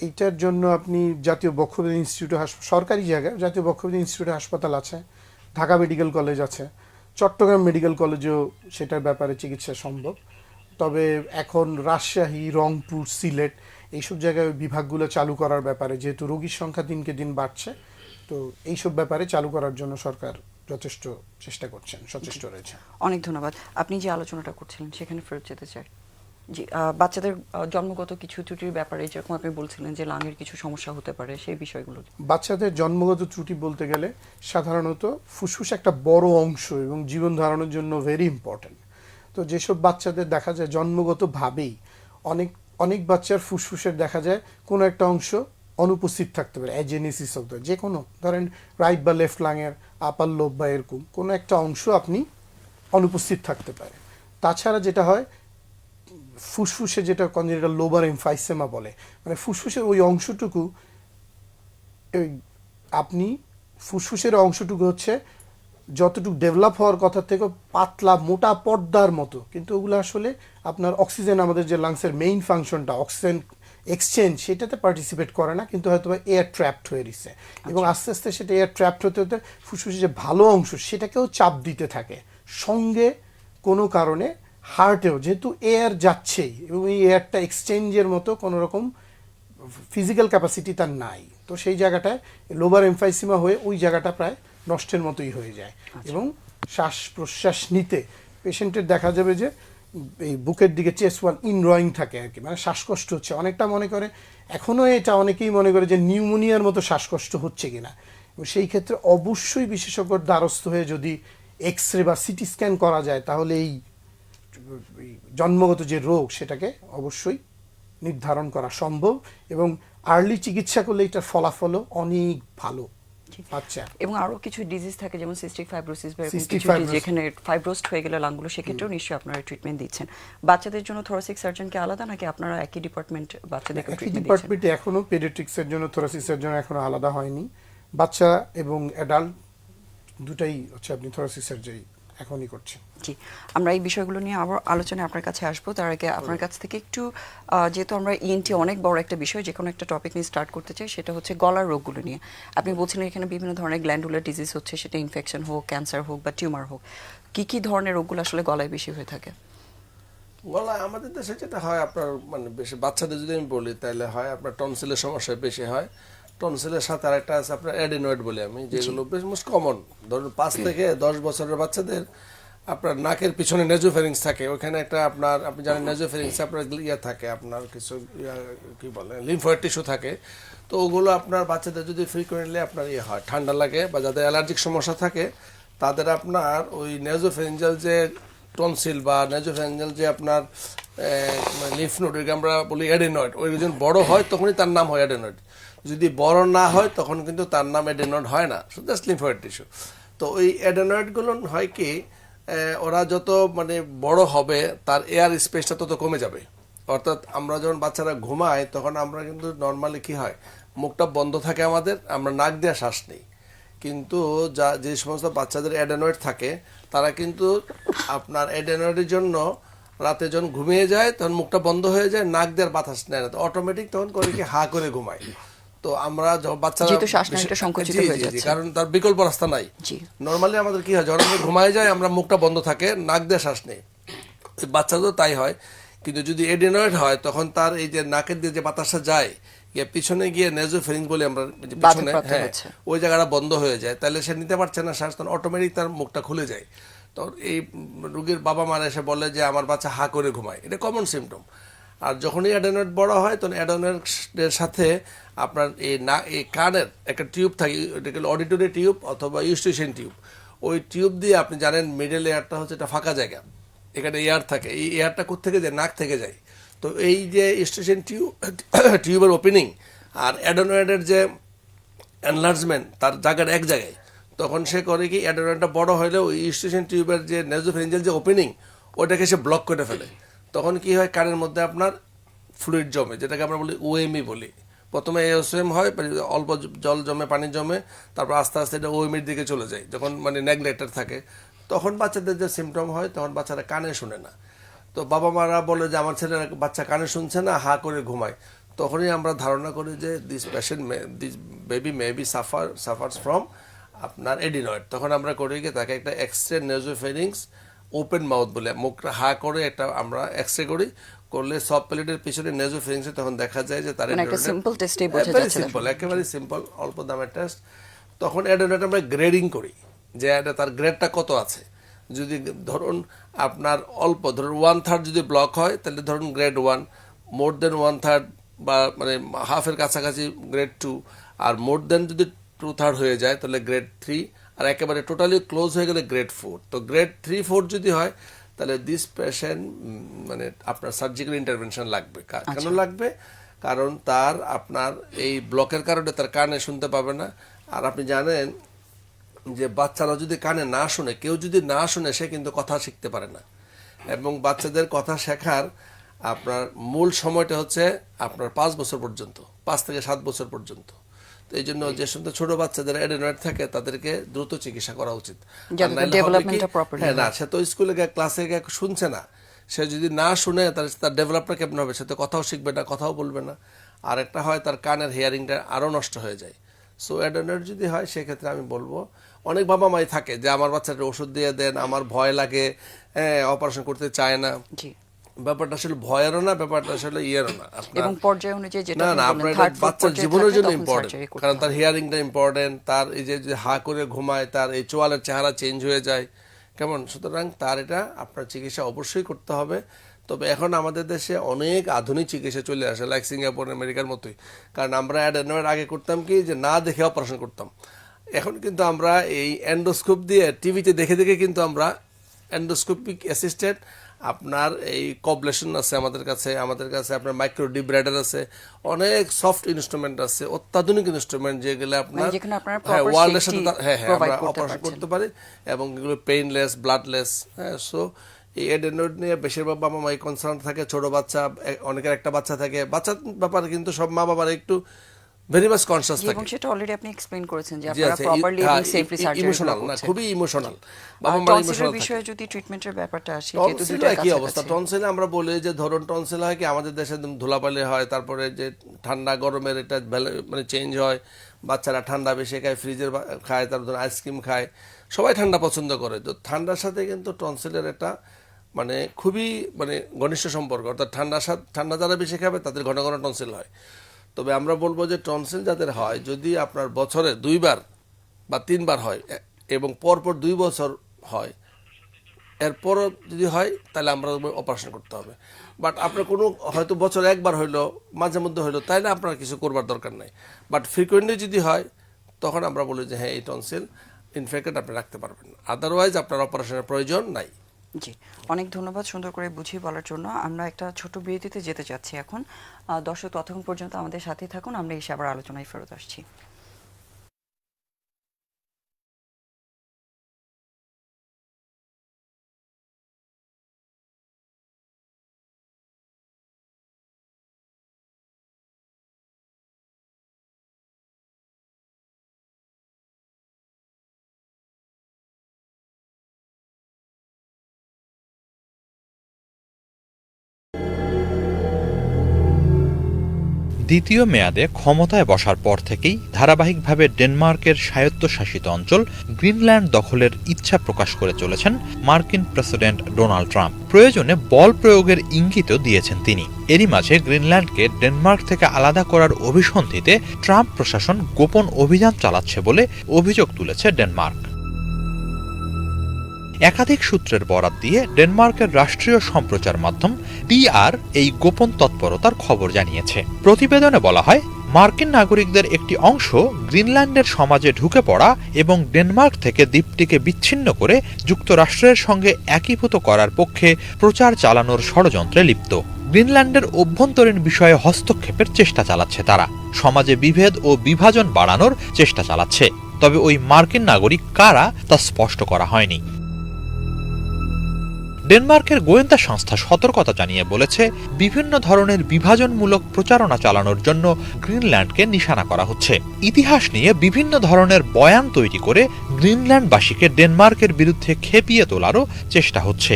এইটার জন্য আপনি জাতীয় বক্ষব্যাধি ইনস্টিটিউটে সরকারি জায়গায় জাতীয় বক্ষব্যাধি ইনস্টিটিউটে হাসপাতাল আছে, ঢাকা মেডিকেল কলেজ আছে, চট্টগ্রাম মেডিকেল কলেজেও সেটার ব্যাপারে চিকিৎসা সম্ভব। তবে এখন রাজশাহী, রংপুর, সিলেট এইসব জায়গায় বিভাগগুলো চালু করার ব্যাপারে, যেহেতু রোগীর সংখ্যা দিনকে দিন বাড়ছে, তো এইসব ব্যাপারে চালু করার জন্য সরকার যথেষ্ট চেষ্টা করছেন, সচেষ্ট রয়েছে। অনেক ধন্যবাদ। আপনি যে আলোচনাটা করছিলেন সেখানে ফেরত যেতে চাই। জি, বাচ্চাদের জন্মগত কিছু ত্রুটির ব্যাপারে যেরকম আপনি বলছিলেন যে লাঙের কিছু সমস্যা হতে পারে, সেই বিষয়গুলো। বাচ্চাদের জন্মগত ত্রুটি বলতে গেলে সাধারণত ফুসফুস একটা বড় অংশ এবং জীবন ধারণের জন্য ভেরি ইম্পর্টেন্ট। তো যেসব বাচ্চাদের দেখা যায় জন্মগতভাবেই অনেক অনেক বাচ্চার ফুসফুসের দেখা যায় কোনো একটা অংশ অনুপস্থিত থাকতে পারে, অ্যাজেনেসিস অফ দ্য, যে কোনো ধরেন রাইট বা লেফট লাঙের আপার লোব বা এরকম কোনো একটা অংশ আপনি অনুপস্থিত থাকতে পারে। তাছাড়া যেটা হয়, ফুসফুসে যেটা কনজেনিটাল লোবার এমফাইসেমা বলে, মানে ফুসফুসের ওই অংশটুকু, এই আপনি ফুসফুসের অংশটুকু হচ্ছে যতটুকু ডেভেলপ হওয়ার কথা থেকে পাতলা মোটা পর্দার মতো, কিন্তু ওগুলো আসলে আপনার অক্সিজেন, আমাদের যে লাংসের মেইন ফাংশনটা অক্সিজেন এক্সচেঞ্জ, সেটাতে পার্টিসিপেট করে না, কিন্তু হয়তো এয়ার ট্র্যাপড হয়ে রয়েছে, এবং আস্তে আস্তে সেটা এয়ার ট্র্যাপড হতে হতে ফুসফুসের যে ভালো অংশ সেটাকেও চাপ দিতে থাকে, সঙ্গে কোনো কারণে হার্টেও যেহেতু এয়ার যাচ্ছেই এবং এই এয়ারটা এক্সচেঞ্জের মতো কোনো রকম ফিজিক্যাল ক্যাপাসিটি তার নাই, তো সেই জায়গাটায় লোবার এমফাইসিমা হয়ে ওই জায়গাটা প্রায় নষ্টের মতোই হয়ে যায়। এবং শ্বাস প্রশ্বাস নিতে পেশেন্টের দেখা যাবে যে এই বুকের দিকে চেস্ট ওয়াল ইনরয়িং থাকে আর কি, মানে শ্বাসকষ্ট হচ্ছে, অনেকটা মনে করে এখনও এটা অনেকেই মনে করে যে নিউমোনিয়ার মতো শ্বাসকষ্ট হচ্ছে কিনা, এবং সেই ক্ষেত্রে অবশ্যই বিশেষজ্ঞর দ্বারস্থ হয়ে যদি এক্স রে বা সিটি স্ক্যান করা যায়, তাহলে এই জন্মগত যে রোগ সেটাকে অবশ্যই নির্ধারণ করা সম্ভব, এবং আর্লি চিকিৎসা করলে এটার ফলাফলও অনেক ভালো। আচ্ছা, এবং আরো কিছু ডিজিজ থাকে যেমন সিস্টিক ফাইব্রোসিস বা এরকম Cystic কিছু fibrosis। যেখানে ফাইব্রোস্ট হয়ে গেলে লাংগুলো, সেক্ষেত্রেও নিশ্চয়ই আপনারা ট্রিটমেন্ট দিচ্ছেন। বাচ্চাদের জন্য থোরাসিক সার্জন কি আলাদা, নাকি আপনারা একই ডিপার্টমেন্ট বাচ্চাদেরকে একই ট্রিটমেন্ট দিচ্ছেন? ডিপার্টমেন্টে এখনো পেডিয়াট্রিক্সের জন্য, থোরাসিসের জন্য এখনো আলাদা হয়নি। বাচ্চা এবং অ্যাডাল্ট দুটাই হচ্ছে আপনি থোরাসিক সার্জারি এখনই করছেন। জি, আমরা এই বিষয়গুলো নিয়ে আবার আলোচনায় আপনার কাছে আসবো। তার আগে আপনার কাছ থেকে একটু, যেহেতু আমরা ইএনটি অনেক বড় একটা বিষয়, যে কোনো একটা টপিক নিয়ে স্টার্ট করতে চাই, সেটা হচ্ছে গলার রোগগুলো নিয়ে। আপনি বলছিলেন এখানে বিভিন্ন ধরনের গ্ল্যান্ডুলার ডিজিজ হচ্ছে, সেটা ইনফেকশন হোক, ক্যান্সার হোক বা টিউমার হোক, কি কি ধরনের রোগগুলো আসলে গলায় বেশি হয়ে থাকে? গলায় আমাদের দেশে যেটা হয় আপনার, মানে বেশি বাচ্চাদের যদি আমি বলি তাহলে হয় আপনার টনসিলের সমস্যা বেশি হয়। টনসিলের সাথে আরেকটা আছে আপনার অ্যাডিনয়েড বলি আমি, যেগুলো বেশ মোস্ট কমন। ধরুন 5 থেকে 10 বছরের বাচ্চাদের আপনার নাকের পিছনে নেজোফেরিংস থাকে, ওখানে একটা আপনার, আপনি জানেন নেজোফেরিংস আপনার ইয়ে থাকে, আপনার কিছু কি বলে লিম্ফয়েড টিস্যু থাকে, তো ওগুলো আপনার বাচ্চাদের যদি ফ্রিকোয়েন্টলি আপনার ইয়ে হয়, ঠান্ডা লাগে বা যাদের অ্যালার্জিক সমস্যা থাকে, তাদের আপনার ওই নেজোফেরিঞ্জাল যে টনসিল বা নেজোফেরিঞ্জাল যে আপনার লিম্ফ নোড, ওইকে আমরা বলি অ্যাডেনয়েড, ওই যখন বড় হয় তখনই তার নাম হয় অ্যাডেনয়েড। যদি বড় না হয় তখন কিন্তু তার নাম অ্যাডেনয়েড হয় না, জাস্ট লিম্ফয়েড টিস্যু। তো ওই অ্যাডেনয়েডগুলো হয় কি, ওরা যত মানে বড় হবে তার এয়ার স্পেসটা তত কমে যাবে। অর্থাৎ আমরা যখন বাচ্চারা ঘুমায় তখন আমরা কিন্তু নর্মালি কি হয়, মুখটা বন্ধ থাকে আমাদের, আমরা নাক দিয়ে শ্বাস নিই। কিন্তু যে সমস্ত বাচ্চাদের অ্যাডেনয়েড থাকে তারা কিন্তু আপনার অ্যাডেনয়েডের জন্য রাতে যখন ঘুমিয়ে যায় তখন মুখটা বন্ধ হয়ে যায়, নাক দিয়ে বাতাস নেয় না, তো অটোমেটিক তখন করে কি হা করে ঘুমায়। তো আমরা যখন বাচ্চারা যেহেতু শ্বাসনালীটা সংকুচিত হয়ে যাচ্ছে, কারণ তার বিকল্প রাস্তা নাই। নর্মালি আমাদের কি হয়, যখন আমরা ঘুমায় যায় আমরা মুখটা বন্ধ থাকে, নাক দিয়ে শ্বাস নেই, বাচ্চাদেরও তাই হয়। কিন্তু যদি এডিনয়েড হয় তখন তার এই যে নাকের দিয়ে যে বাতাসটা যায়, পিছনে গিয়ে নেজোফেরিঞ্জ বলে আমরা পিছনে, হ্যাঁ, ওই জায়গাটা বন্ধ হয়ে যায়, তাহলে সে নিতে পারছে না শ্বাস, তখন অটোমেটিক তার মুখটা খুলে যায়। তো এই রোগীর বাবা মারা এসে বলে যে আমার বাচ্চা হা করে ঘুমায়, এটা কমন সিমটম। আর যখনই অ্যাডেনয়েড বড় হয় তখন অ্যাডেনয়েডের সাথে আপনার এই কানের একটা টিউব থাকে, এটাকে অডিটরি টিউব অথবা ইউস্টেশন টিউব। ওই টিউব দিয়ে আপনি জানেন মিডল এয়ারটা হচ্ছে একটা ফাঁকা জায়গা, এখানে এয়ার থাকে, এই এয়ারটা কোত্থেকে যায়, নাক থেকে যায়। তো এই যে স্টেশন টিউবের ওপেনিং আর অ্যাডেনয়েডের যে এনলার্জমেন্ট, তার জায়গার এক জায়গায়, তখন সে করে কি, অ্যাডেনয়েডটা বড় হলে ওই স্টেশন টিউবের যে নেজোফেরিঞ্জাল যে ওপেনিং ওটাকে সে ব্লক করে ফেলে। তখন কি হয়, কানের মধ্যে আপনার ফ্লুইড জমে, যেটাকে আমরা বলি ওএমই বলি। প্রথমে এওসএম হয়, অল্প জল জমে, পানি জমে, তারপর আস্তে আস্তে এটা ওএমির দিকে চলে যায়। যখন মানে নেগলেক্টেড থাকে তখন বাচ্চাদের যে সিমটম হয়, তখন বাচ্চারা কানে শুনে না। তো বাবা মারা বলে যে আমার ছেলের বাচ্চা কানে শুনছে না, হা করে ঘুমায়। তখনই আমরা ধারণা করি যে this baby may be suffers from আপনার এডিনয়েড। তখন আমরা করি কি, তাকে একটা এক্সরে নেজোফেরিংস ওপেন মাউথ বলে, মুখটা হা করে একটা আমরা এক্সরে করি, করলে সব প্লেটের পিছনে নেজোফেরিংসে তখন দেখা যায় যে তার একেবারে সিম্পল অল্প দামের টেস্ট। তখন অ্যাডেনয়েড আমরা গ্রেডিং করি যে এটা তার গ্রেডটা কত আছে। যদি ধরুন আপনার অল্প, ধরুন 1/3 যদি ব্লক হয় তাহলে ধরুন গ্রেড 1, মোর দেন 1/3 বা মানে হাফের কাছাকাছি গ্রেড 2, আর মোর দেন যদি 2/3 হয়ে যায় তাহলে গ্রেড 3, আর একেবারে টোটালি ক্লোজ হয়ে গেলে গ্রেড 4। তো গ্রেড 3-4 যদি হয় তাহলে দিস পেশেন্ট মানে আপনার সার্জিক্যাল ইন্টারভেনশন লাগবে। কেন লাগবে? কারণ তার আপনার এই ব্লকের কারণে তার কানে শুনতে পাবে না। আর আপনি জানেন যে বাচ্চারা যদি কানে না শুনে, কেউ যদি না শুনে, সে কিন্তু কথা শিখতে পারে না। এবং বাচ্চাদের কথা শেখার আপনার মূল সময়টা হচ্ছে আপনার 5 বছর পর্যন্ত, 5 থেকে 7 বছর পর্যন্ত। তো এই জন্য যে সমস্ত ছোট বাচ্চাদের অ্যাডেনয়েড থাকে তাদেরকে দ্রুত চিকিৎসা করা উচিত। যাতে আর নাহলে হবে কি, ডেভেলপমেন্টটা প্রপারলি হ্যাঁ না, সে তো স্কুলে গিয়ে ক্লাসে গিয়ে শুনছে না, সে যদি না শুনে তাহলে তার ডেভেলপটা কেমন হবে, সে তো কথাও শিখবে না, কথাও বলবে না। আর একটা হয় তার কানের হিয়ারিংটা আরও নষ্ট হয়ে যায়। সো অ্যাডেনয়েড যদি হয় সেক্ষেত্রে আমি বলবো, অনেক বাবা মাই থাকে যে আমার বাচ্চাটা ওষুধ দিয়ে দেন, আমার ভয় লাগে, হ্যাঁ অপারেশন করতে চায় না। জি, ব্যাপারটা আসলে ভয়েরও না, ব্যাপারটা আসলে ইয়েরও না। এবং পর্যায় অনুযায়ী যেটা না আপনি না, বললেন, আপনার third, এটা fourth বাচ্চার পর্যায়ে জীবনের থাকলে জন্য তখন ইম্পর্টেন্ট, surgery করতে কারণ তার হবে। হিয়ারিংটা ইম্পর্টেন্ট, তার এই যে হা করে ঘুমায়, তার এই চোয়ালের চেহারা চেঞ্জ হয়ে যায় কেমন। সুতরাং তার এটা আপনার চিকিৎসা অবশ্যই করতে হবে। তবে এখন আমাদের দেশে অনেক আধুনিক চিকিৎসা চলে আসে, লাইক সিঙ্গাপুর আমেরিকার মতোই। কারণ আমরা অ্যাডেনয়েড আগে করতাম কি, যে না দেখে অপারেশন করতাম। এখন কিন্তু আমরা এই এন্ডোস্কোপ দিয়ে টিভিতে দেখে দেখে কিন্তু আমরা এন্ডোস্কোপিক অ্যাসিস্টেড আপনার এই কবলেশন আছে আমাদের কাছে আপনার মাইক্রো ডিব্রাইডার আছে, অনেক সফট ইনস্ট্রুমেন্ট আছে, অত্যাধুনিক ইনস্ট্রুমেন্ট যেগুলো আপনার যেখানে আপনারা হ্যাঁ proper ওয়ার্ল্ডের সাথে safety হ্যাঁ হ্যাঁ provide আমরা করতে অপারেশন পারছেন। করতে পারি, এবং এগুলো পেইনলেস, ব্লাডলেস। হ্যাঁ, সো এই অ্যাডেনয়েড নিয়ে বেশিরভাগ বাবা মাই কনসার্ন থাকে। ছোট বাচ্চা, অনেকের একটা বাচ্চা থাকে, বাচ্চার ব্যাপারে কিন্তু সব মা বাবার একটু ভেরি মাচ কনসিয়াস জি, থাকে। এবং সেটা অলরেডি আপনি এক্সপ্লেইন করেছেন যে জি আপনারা আছে, প্রপারলি এবং সেফলি সার্জারি ইমোশনাল না, খুবই ইমোশনাল। বাবা মা টনসিলের ইমোশনাল বিষয়ে যদি ট্রিটমেন্টের ব্যাপারটা আসে, যেহেতু টনসিল দুইটা কি অবস্থা, টনসিলে আমরা বলি যে ধরুন টনসিল হয় কি, আমাদের দেশে ধুলাবালি হয়, তারপরে যে ঠান্ডা গরমের এটা মানে চেঞ্জ হয়, বাচ্চারা ঠান্ডা বেশি খায়, ফ্রিজের খায়, তারপর ধরুন আইসক্রিম খায়, সবাই ঠান্ডা পছন্দ করে। তো ঠান্ডার সাথে কিন্তু টনসিলের একটা মানে খুবই মানে ঘনিষ্ঠ সম্পর্ক, অর্থাৎ ঠান্ডা যারা বেশি খাবে তাদের ঘন ঘন টনসিল হয়। তবে আমরা বলবো যে টনসিল যাদের হয়, যদি আপনার বছরে 2 বার বা 3 বার হয় এবং পরপর 2 বছর হয়, এরপরও যদি হয় তাহলে আমরা অপারেশন করতে হবে। বাট আপনার কোনো হয়তো বছর একবার হইলো, মাঝে মধ্যে হইলো, তাইলে আপনার কিছু করবার দরকার নাই। বাট ফ্রিকুয়েন্টলি যদি হয়, তখন আমরা বলি যে হ্যাঁ এই টনসিল ইনফেক্টেড আপনি রাখতে পারবেন, আদারওয়াইজ আপনার অপারেশনের প্রয়োজন নাই। জি, অনেক ধন্যবাদ সুন্দর করে বুঝিয়ে বলার জন্য। আমরা একটা ছোট বিরতিতে যেতে চাচ্ছি এখন। দর্শক ততক্ষণ পর্যন্ত আমাদের সাথেই থাকুন, আমরা এসে আবার আলোচনায় ফেরত আসছি। দ্বিতীয় মেয়াদে ক্ষমতায় বসার পর থেকেই ধারাবাহিকভাবে ডেনমার্কের স্বায়ত্তশাসিত অঞ্চল গ্রিনল্যান্ড দখলের ইচ্ছা প্রকাশ করে চলেছেন মার্কিন প্রেসিডেন্ট ডোনাল্ড ট্রাম্প। প্রয়োজনে বল প্রয়োগের ইঙ্গিতও দিয়েছেন তিনি। এরই মাঝে গ্রিনল্যান্ডকে ডেনমার্ক থেকে আলাদা করার অভিসন্ধিতে ট্রাম্প প্রশাসন গোপন অভিযান চালাচ্ছে বলে অভিযোগ তুলেছে ডেনমার্ক। একাধিক সূত্রের বরাত দিয়ে ডেনমার্কের রাষ্ট্রীয় সম্প্রচার মাধ্যম DR এই গোপন তৎপরতার খবর জানিয়েছে। প্রতিবেদনে বলা হয়, মার্কিন নাগরিকদের একটি অংশ গ্রিনল্যান্ডের সমাজে ঢুকে পড়া এবং ডেনমার্ক থেকে দ্বীপটিকে বিচ্ছিন্ন করে যুক্তরাষ্ট্রের সঙ্গে একীভূত করার পক্ষে প্রচার চালানোর ষড়যন্ত্রে লিপ্ত। গ্রিনল্যান্ডের অভ্যন্তরীণ বিষয়ে হস্তক্ষেপের চেষ্টা চালাচ্ছে তারা, সমাজে বিভেদ ও বিভাজন বাড়ানোর চেষ্টা চালাচ্ছে। তবে ওই মার্কিন নাগরিক কারা তা স্পষ্ট করা হয়নি। ডেনমার্কের গোয়েন্দা সংস্থা সতর্কতা জানিয়ে বলেছে, বিভিন্ন ধরনের বিভাজনমূলক প্রচারণা চালানোর জন্য গ্রিনল্যান্ডকে নিশানা করা হচ্ছে। ইতিহাস নিয়ে বিভিন্ন ধরনের বয়ান তৈরি করে গ্রিনল্যান্ডবাসীকে ডেনমার্কের বিরুদ্ধে খেপিয়ে তোলারও চেষ্টা হচ্ছে।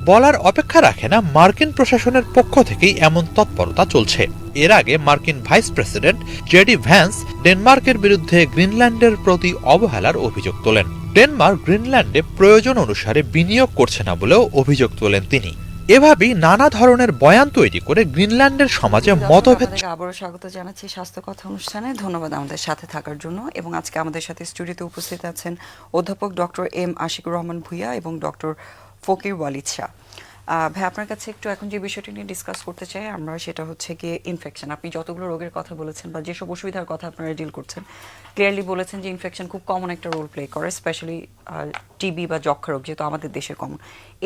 বলার অপেক্ষা রাখে না, মার্কিন প্রশাসনের পক্ষ থেকেই এমন তৎপরতা চলছে। এর আগে মার্কিন ভাইস প্রেসিডেন্ট জেডি ভ্যান্স ডেনমার্কের বিরুদ্ধে গ্রিনল্যান্ডের প্রতি অবহেলার অভিযোগ তোলেন। ডেনমার্ক গ্রিনল্যান্ডে প্রয়োজন অনুসারে বিনিয়োগ করছে না বলেও অভিযোগ তোলেন তিনি। এভাবেই নানা ধরনের বয়ান তৈরি করে গ্রিনল্যান্ডের সমাজে মতভেদ। আবারও স্বাগত জানাচ্ছি স্বাস্থ্য কথা অনুষ্ঠানে। ধন্যবাদ আমাদের সাথে থাকার জন্য। এবং আজকে আমাদের সাথে স্টুডিওতে উপস্থিত আছেন অধ্যাপক ডক্টর এম আশিকুর রহমান ভূঁইয়া এবং ডক্টর ফকির ওয়ালিদ শাহ। ভাই, আপনার কাছে একটু এখন যে বিষয়টি নিয়ে ডিসকাস করতে চাই আমরা, সেটা হচ্ছে গিয়ে ইনফেকশন। আপনি যতগুলো রোগের কথা বলেছেন বা যেসব অসুবিধার কথা আপনারা ডিল করছেন, ক্লিয়ারলি বলেছেন যে ইনফেকশন খুব কমন একটা রোল প্লে করে, স্পেশালি টিবি বা যক্ষা রোগ যেহেতু আমাদের দেশে কমন।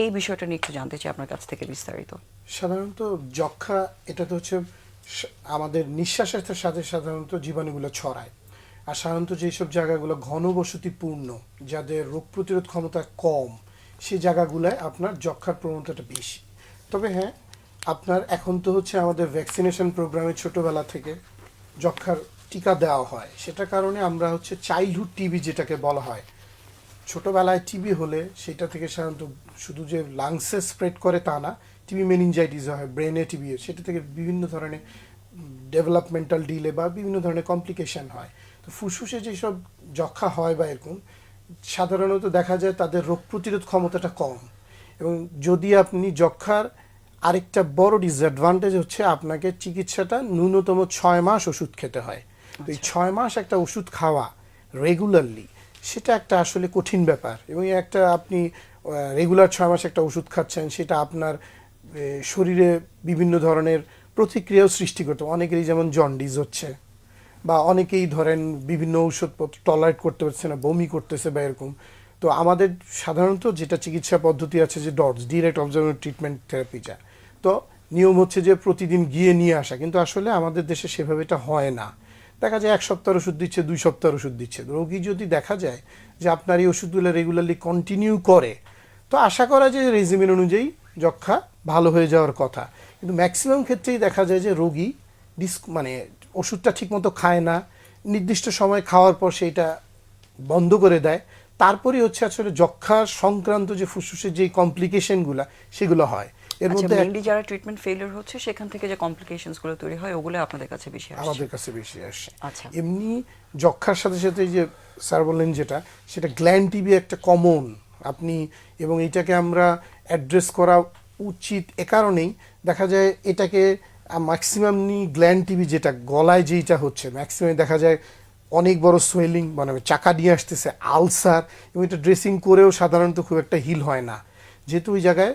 এই বিষয়টা নিয়ে একটু জানতে চাই আপনার কাছ থেকে বিস্তারিত। সাধারণত যক্ষা, এটা তো হচ্ছে আমাদের নিঃশ্বাসের সাথে সাধারণত জীবাণুগুলো ছড়ায়। আর সাধারণত যেসব জায়গাগুলো ঘনবসতিপূর্ণ, যাদের রোগ প্রতিরোধ ক্ষমতা কম, সেই জায়গাগুলোয় আপনার যক্ষার প্রবণতাটা বেশি। তবে হ্যাঁ, আপনার এখন তো হচ্ছে আমাদের ভ্যাকসিনেশন প্রোগ্রামে ছোটোবেলা থেকে যক্ষার টিকা দেওয়া হয়, সেটার কারণে আমরা হচ্ছে চাইল্ডহুড টিবি যেটাকে বলা হয়, ছোটোবেলায় টিবি হলে সেটা থেকে সাধারণত শুধু যে লাংসে স্প্রেড করে তা না, টিবি মেনিনজাইটিস হয়, ব্রেনে টিবি, সেটা থেকে বিভিন্ন ধরনের ডেভেলপমেন্টাল ডিলে বা বিভিন্ন ধরনের কমপ্লিকেশন হয়। তো ফুসফুসে যেসব যক্ষা হয় বা এরকম, সাধারণত দেখা যায় তাদের রোগ প্রতিরোধ ক্ষমতাটা কম। এবং যদি আপনি যক্ষার আরেকটা বড় ডিসঅ্যাডভান্টেজ হচ্ছে আপনাকে চিকিৎসাটা ন্যূনতম 6 মাস ওষুধ খেতে হয়। তো এই 6 মাস একটা ওষুধ খাওয়া রেগুলারলি, সেটা একটা আসলে কঠিন ব্যাপার। এবং একটা আপনি রেগুলার 6 মাস একটা ওষুধ খাচ্ছেন, সেটা আপনার শরীরে বিভিন্ন ধরনের প্রতিক্রিয়াও সৃষ্টি করতে, অনেকেরই যেমন জন্ডিস হচ্ছে, বা অনেকেই ধরেন বিভিন্ন ঔষধপত্র টলারেট করতে পারছে না, বমি করতেছে বা এরকম। তো আমাদের সাধারণত যেটা চিকিৎসা পদ্ধতি আছে যে ডটস, ডিরেক্ট অবজারভেবল ট্রিটমেন্ট থেরাপিটা, তো নিয়ম হচ্ছে যে প্রতিদিন গিয়ে নিয়ে আসা, কিন্তু আসলে আমাদের দেশে সেভাবে এটা হয় না। দেখা যায় 1 সপ্তাহের ওষুধ দিচ্ছে, 2 সপ্তাহের ওষুধ দিচ্ছে। রোগী যদি দেখা যায় যে আপনার এই ওষুধগুলো রেগুলারলি কন্টিনিউ করে, তো আশা করা যায় রেজিমেন অনুযায়ী যক্ষা ভালো হয়ে যাওয়ার কথা। কিন্তু ম্যাক্সিমাম ক্ষেত্রেই দেখা যায় যে রোগী মানে ওষুধটা ঠিকমতো খায় না, নির্দিষ্ট সময় খাওয়ার পর সেইটা বন্ধ করে দেয়, তারপরে হচ্ছে আসলে যক্ষা সংক্রান্ত যে ফুসফুসের যে কমপ্লিকেশনগুলো সেগুলো হয়। এর আচ্ছা, মধ্যে মেইনলি যারা ট্রিটমেন্ট ফেলিওর হচ্ছে সেখান থেকে যে কমপ্লিকেশনস গুলো তৈরি হয় ওগুলো আপনাদের কাছে বেশি আসে। আমাদের কাছে বেশি আসে। আচ্ছা। এমনি যক্ষার সাথে সাথে যে স্যার বললেন যেটা, সেটা গ্ল্যান্ড টিবি একটা কমন আপনি, এবং এইটাকে আমরা অ্যাড্রেস করা উচিত এ কারণেই দেখা যায় এটাকে ম্যাক্সিমামনি গ্ল্যান্ড টিবি যেটা গলায় যেইটা হচ্ছে ম্যাক্সিমাম দেখা যায় অনেক বড় সোয়েলিং, মানে চাকা নিয়ে আসতেছে, আলসার, এবং এটা ড্রেসিং করেও সাধারণত খুব একটা হিল হয় না, যেহেতু ওই জায়গায়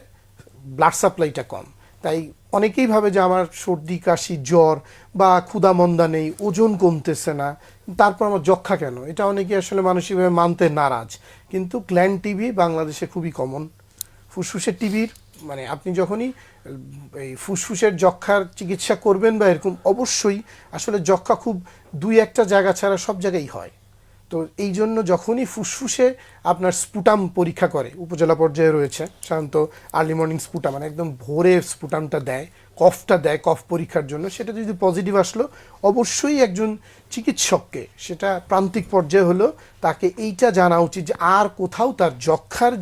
ব্লাড সাপ্লাইটা কম। তাই অনেকেই ভাবে যে আমার সর্দি কাশি জ্বর বা ক্ষুধা মন্দা নেই, ওজন কমতেছে না, তারপর আমার যক্ষা কেন, এটা অনেকেই আসলে মানসিকভাবে মানতে নারাজ। কিন্তু গ্ল্যান্ড টিবি বাংলাদেশে খুবই কমন। ফুসফুসের টিবির মানে আপনি যখনই এই ফুসফুসের যক্ষার চিকিৎসা করবেন বা এরকম, অবশ্যই আসলে যক্ষা খুব 2-1টা জায়গা ছাড়া সব জায়গায় হয়। তো এই জন্য যখনই ফুসফুসে আপনার স্পুটাম পরীক্ষা করে, উপজেলা পর্যায়ে রয়েছে সাধারণত আর্লি মর্নিং স্পুটাম, মানে একদম ভোরে স্পুটামটা দেয়, কফটা দেয় কফ পরীক্ষার জন্য, সেটা যদি পজিটিভ আসলো অবশ্যই একজন চিকিৎসককে, সেটা প্রান্তিক পর্যায়ে হলো, তাকে এইটা জানা উচিত যে আর কোথাও তার যক্ষার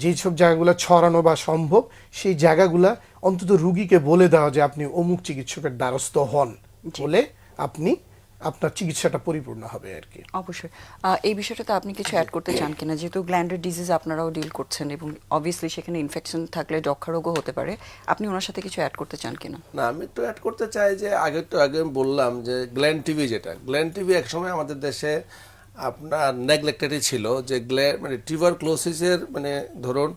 যেসব জায়গাগুলো ছড়ানো বা সম্ভব, সেই জায়গাগুলা অন্তত রুগীকে বলে দেওয়া যে আপনি অমুক চিকিৎসকের দ্বারস্থ হন, বলে আপনি আপনার চিকিৎসাটা পরিপূর্ণ হবে আর কি। অবশ্যই। এই বিষয়টাতে আপনি কিছু অ্যাড করতে চান কিনা, যেহেতু গ্ল্যান্ডের ডিজিজ আপনারাও ডিল করছেন এবং অবভিয়াসলি সেখানে ইনফেকশন থাকলে যক্ষা রোগও হতে পারে, আপনি ওনার সাথে কিছু অ্যাড করতে চান কিনা? না, আমি একটু অ্যাড করতে চাই যে আগে আমি বললাম যে গ্ল্যান্ড টিবি, যেটা গ্ল্যান্ড টিবি একসময় আমাদের দেশে আপনার নেগলেক্টেডই ছিল, যে মানে টিউবারক্লোসিসের মানে ধরুন